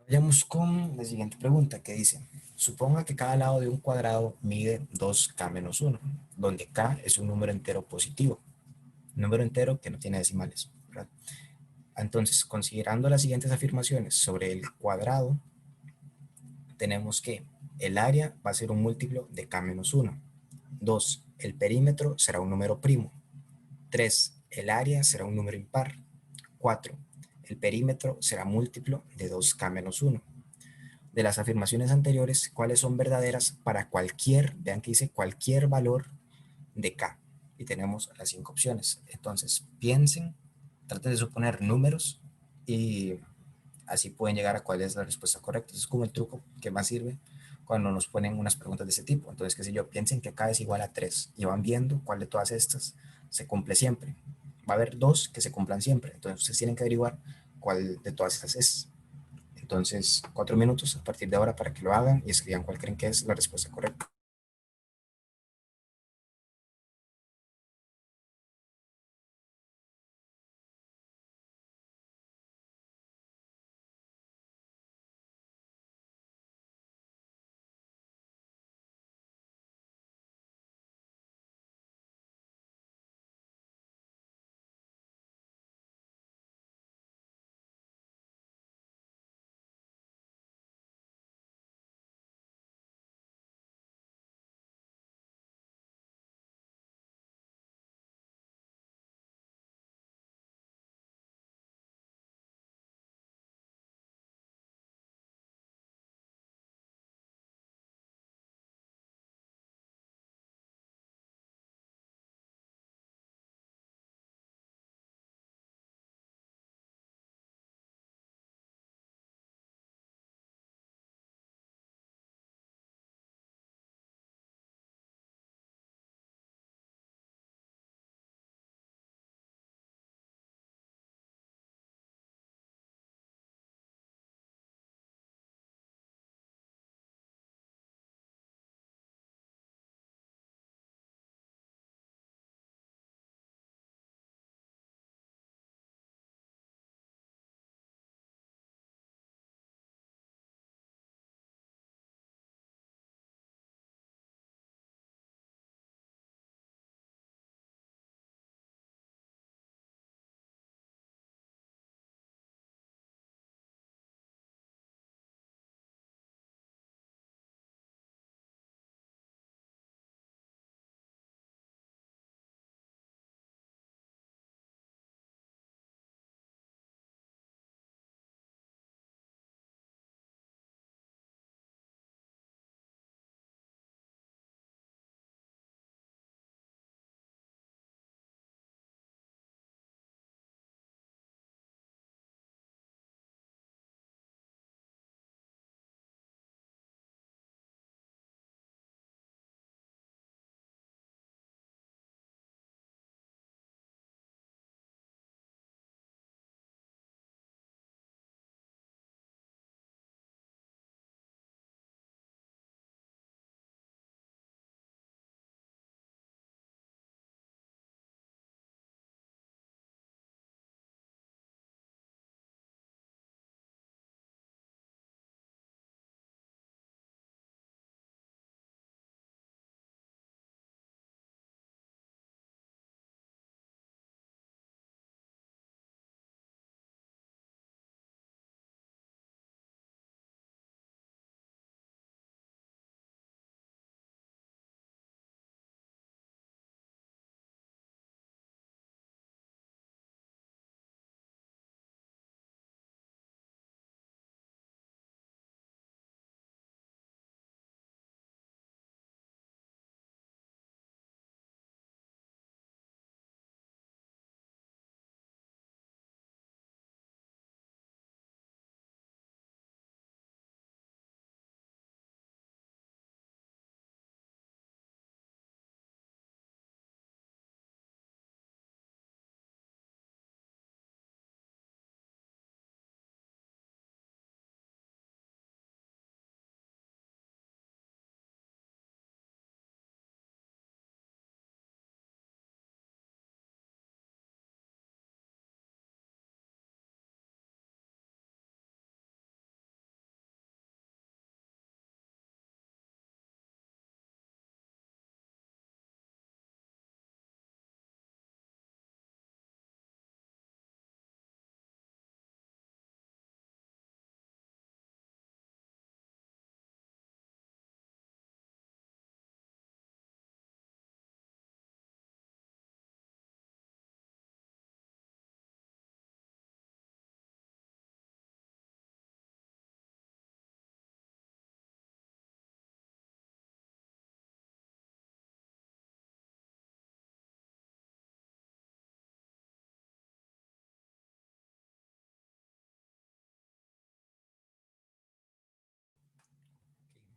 Vayamos con la siguiente pregunta que dice, suponga que cada lado de un cuadrado mide 2k-1, donde k es un número entero positivo, un número entero que no tiene decimales, ¿verdad? Entonces, considerando las siguientes afirmaciones sobre el cuadrado, tenemos que el área va a ser un múltiplo de k-1. 2, el perímetro será un número primo. 3, el área será un número impar. 4, el perímetro será múltiplo de 2k-1. De las afirmaciones anteriores, ¿cuáles son verdaderas para cualquier, vean que dice cualquier valor de k? Y tenemos las 5 opciones. Entonces, piensen, traten de suponer números y así pueden llegar a cuál es la respuesta correcta. Eso es como el truco que más sirve cuando nos ponen unas preguntas de ese tipo. Entonces, qué sé yo, piensen que k es igual a 3 y van viendo cuál de todas estas se cumple siempre. Va a haber dos que se cumplan siempre. Entonces, ustedes tienen que averiguar cuál de todas estas es. Entonces, 4 minutos a partir de ahora para que lo hagan y escriban cuál creen que es la respuesta correcta.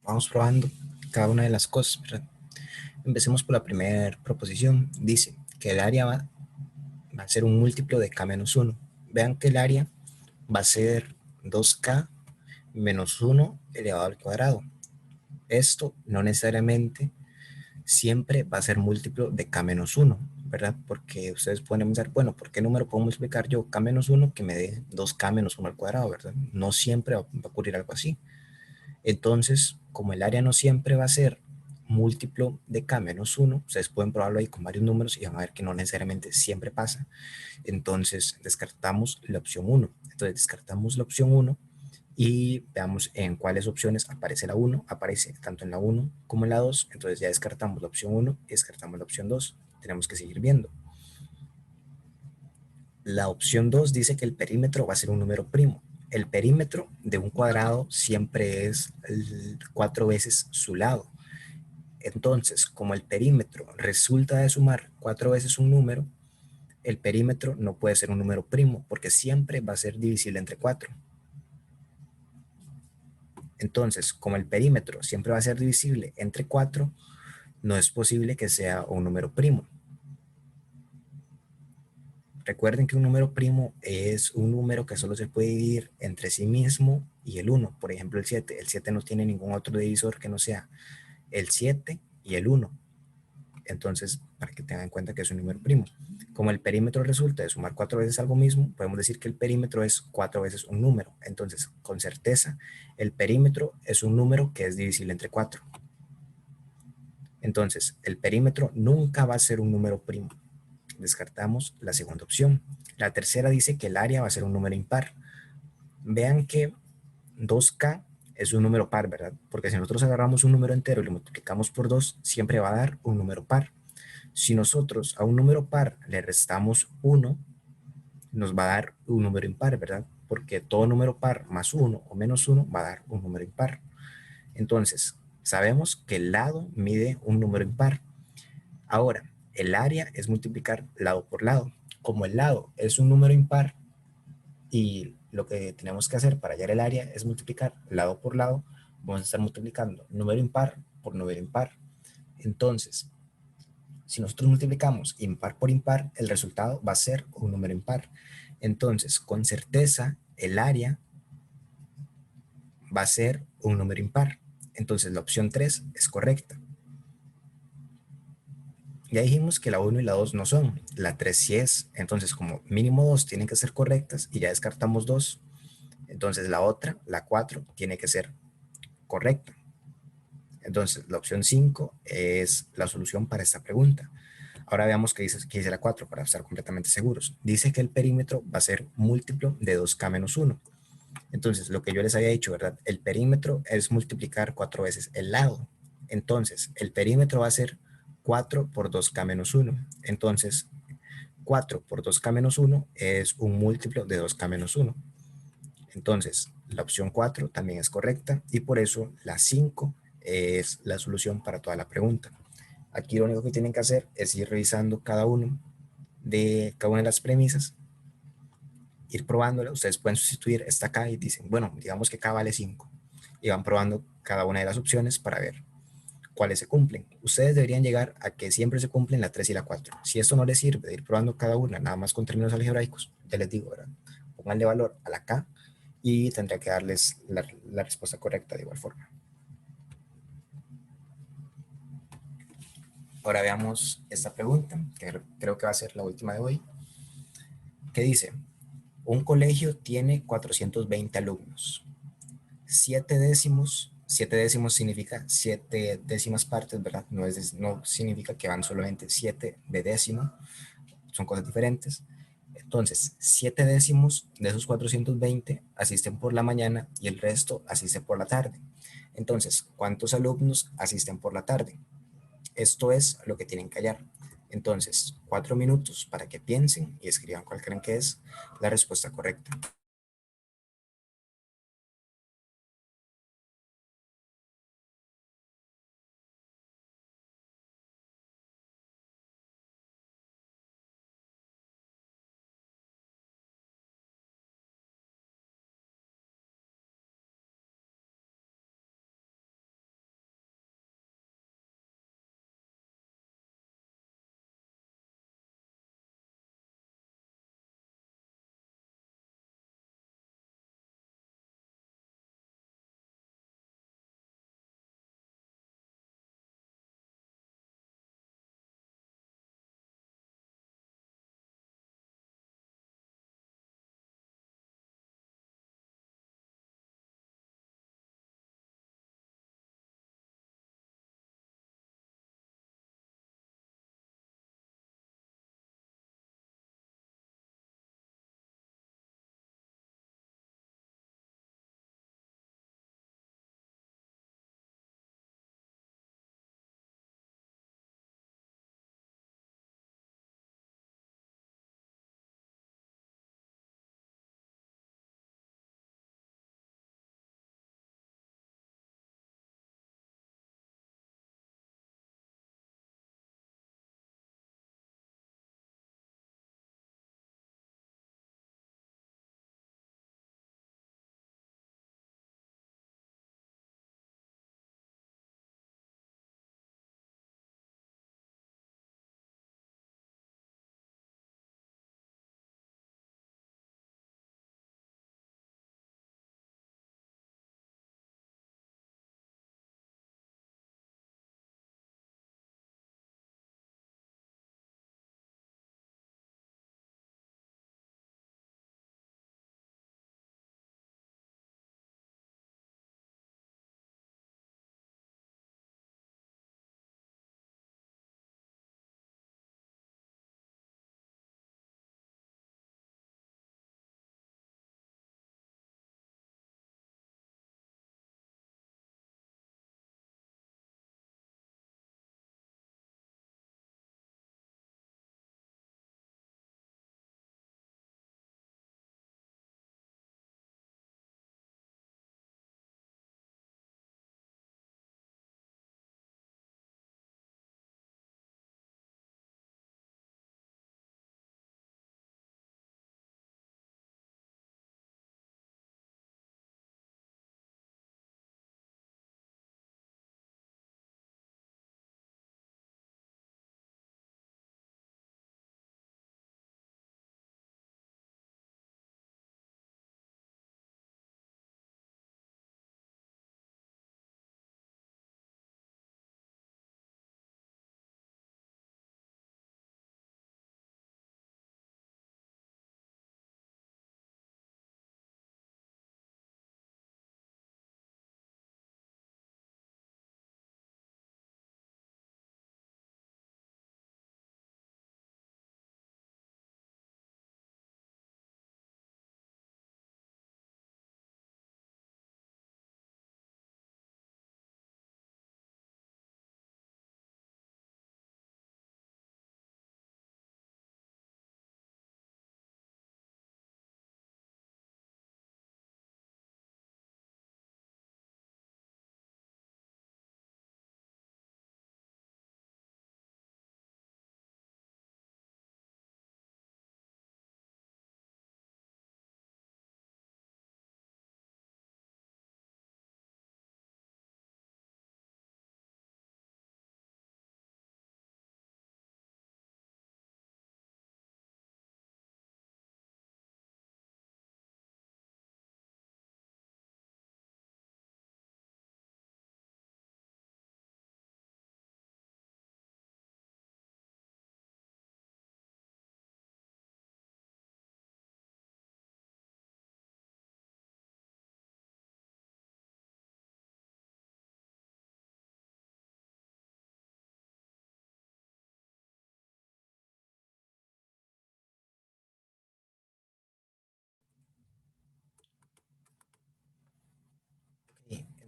vamos probando cada una de las cosas, ¿verdad? Empecemos por la primera proposición. Dice que el área va a ser un múltiplo de k menos uno. Vean que el área va a ser 2k menos uno elevado al cuadrado. Esto no necesariamente siempre va a ser múltiplo de k menos uno, ¿verdad? Porque ustedes pueden pensar, bueno, ¿por qué número puedo multiplicar yo k menos uno que me dé 2k menos uno al cuadrado, ¿verdad? No siempre va a ocurrir algo así. Entonces, como el área no siempre va a ser múltiplo de k menos uno, ustedes pueden probarlo ahí con varios números y van a ver que no necesariamente siempre pasa. Entonces, descartamos la opción uno. Entonces, descartamos la opción uno y veamos en cuáles opciones aparece la uno. Aparece tanto en la uno como en la 2. Entonces, ya descartamos la opción uno y descartamos la opción 2. Tenemos que seguir viendo. La opción 2 dice que el perímetro va a ser un número primo. El perímetro de un cuadrado siempre es 4 veces su lado. Entonces, como el perímetro resulta de sumar 4 veces un número, el perímetro no puede ser un número primo porque siempre va a ser divisible entre 4. Entonces, como el perímetro siempre va a ser divisible entre 4, no es posible que sea un número primo. Recuerden que un número primo es un número que solo se puede dividir entre sí mismo y el 1. Por ejemplo, el 7. El 7 no tiene ningún otro divisor que no sea el 7 y el 1. Entonces, para que tengan en cuenta que es un número primo. Como el perímetro resulta de sumar 4 veces algo mismo, podemos decir que el perímetro es 4 veces un número. Entonces, con certeza, el perímetro es un número que es divisible entre 4. Entonces, el perímetro nunca va a ser un número primo. Descartamos la segunda opción. La tercera dice que el área va a ser un número impar. Vean que 2k es un número par, ¿verdad? Porque si nosotros agarramos un número entero y lo multiplicamos por 2, siempre va a dar un número par. Si nosotros a un número par le restamos 1, nos va a dar un número impar, ¿verdad? Porque todo número par más 1 o menos 1 va a dar un número impar. Entonces, sabemos que el lado mide un número impar. Ahora, el área es multiplicar lado por lado. Como el lado es un número impar y lo que tenemos que hacer para hallar el área es multiplicar lado por lado, vamos a estar multiplicando número impar por número impar. Entonces, si nosotros multiplicamos impar por impar, el resultado va a ser un número impar. Entonces, con certeza, el área va a ser un número impar. Entonces, la opción 3 es correcta. Ya dijimos que la 1 y la 2 no son, la 3 sí es. Entonces, como mínimo 2 tienen que ser correctas y ya descartamos 2, entonces la otra, la 4, tiene que ser correcta. Entonces, la opción 5 es la solución para esta pregunta. Ahora veamos qué dice la 4 para estar completamente seguros. Dice que el perímetro va a ser múltiplo de 2k menos 1. Entonces, lo que yo les había dicho, ¿verdad? El perímetro es multiplicar 4 veces el lado. Entonces, el perímetro va a ser 4 por 2k menos 1. Entonces, 4 por 2k menos 1 es un múltiplo de 2k menos 1. Entonces, la opción 4 también es correcta y por eso la 5 es la solución para toda la pregunta. Aquí lo único que tienen que hacer es ir revisando cada una de las premisas, ir probándola. Ustedes pueden sustituir esta K y dicen, bueno, digamos que K vale 5 y van probando cada una de las opciones para ver cuáles se cumplen. Ustedes deberían llegar a que siempre se cumplen la 3 y la 4. Si esto no les sirve de ir probando cada una, nada más con términos algebraicos, ya les digo, ¿verdad? Pónganle valor a la K y tendría que darles la respuesta correcta de igual forma. Ahora veamos esta pregunta, que creo que va a ser la última de hoy, que dice, un colegio tiene 420 alumnos. 7 décimos significa 7 décimas partes, ¿verdad? No significa que van solamente 7 de décimo, son cosas diferentes. Entonces, 7 décimos de esos 420 asisten por la mañana y el resto asiste por la tarde. Entonces, ¿cuántos alumnos asisten por la tarde? Esto es lo que tienen que hallar. Entonces, 4 minutos para que piensen y escriban cuál creen que es la respuesta correcta.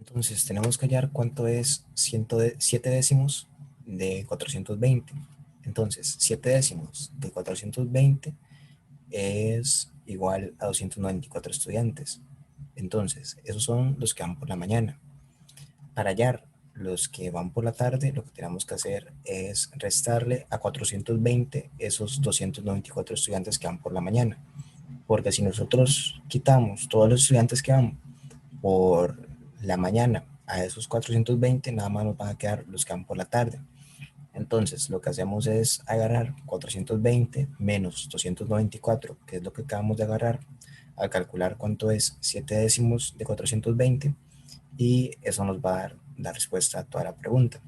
Entonces tenemos que hallar cuánto es 7 décimos de 420. Entonces 7 décimos de 420 es igual a 294 estudiantes. Entonces esos son los que van por la mañana. Para hallar los que van por la tarde, lo que tenemos que hacer es restarle a 420 esos 294 estudiantes que van por la mañana. Porque si nosotros quitamos todos los estudiantes que van por la mañana a esos 420, nada más nos van a quedar los que van por la tarde. Entonces, lo que hacemos es agarrar 420 menos 294, que es lo que acabamos de agarrar, al calcular cuánto es 7 décimos de 420, y eso nos va a dar la respuesta a toda la pregunta.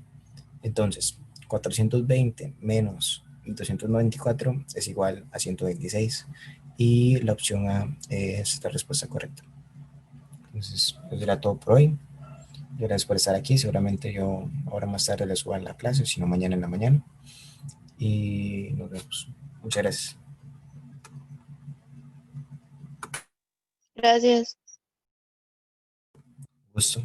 Entonces, 420 menos 294 es igual a 126, y la opción A es la respuesta correcta. Entonces, eso era todo por hoy. Gracias por estar aquí. Seguramente yo ahora más tarde les subo a la clase, si no mañana en la mañana. Y nos vemos. Muchas gracias. Gracias. Gusto.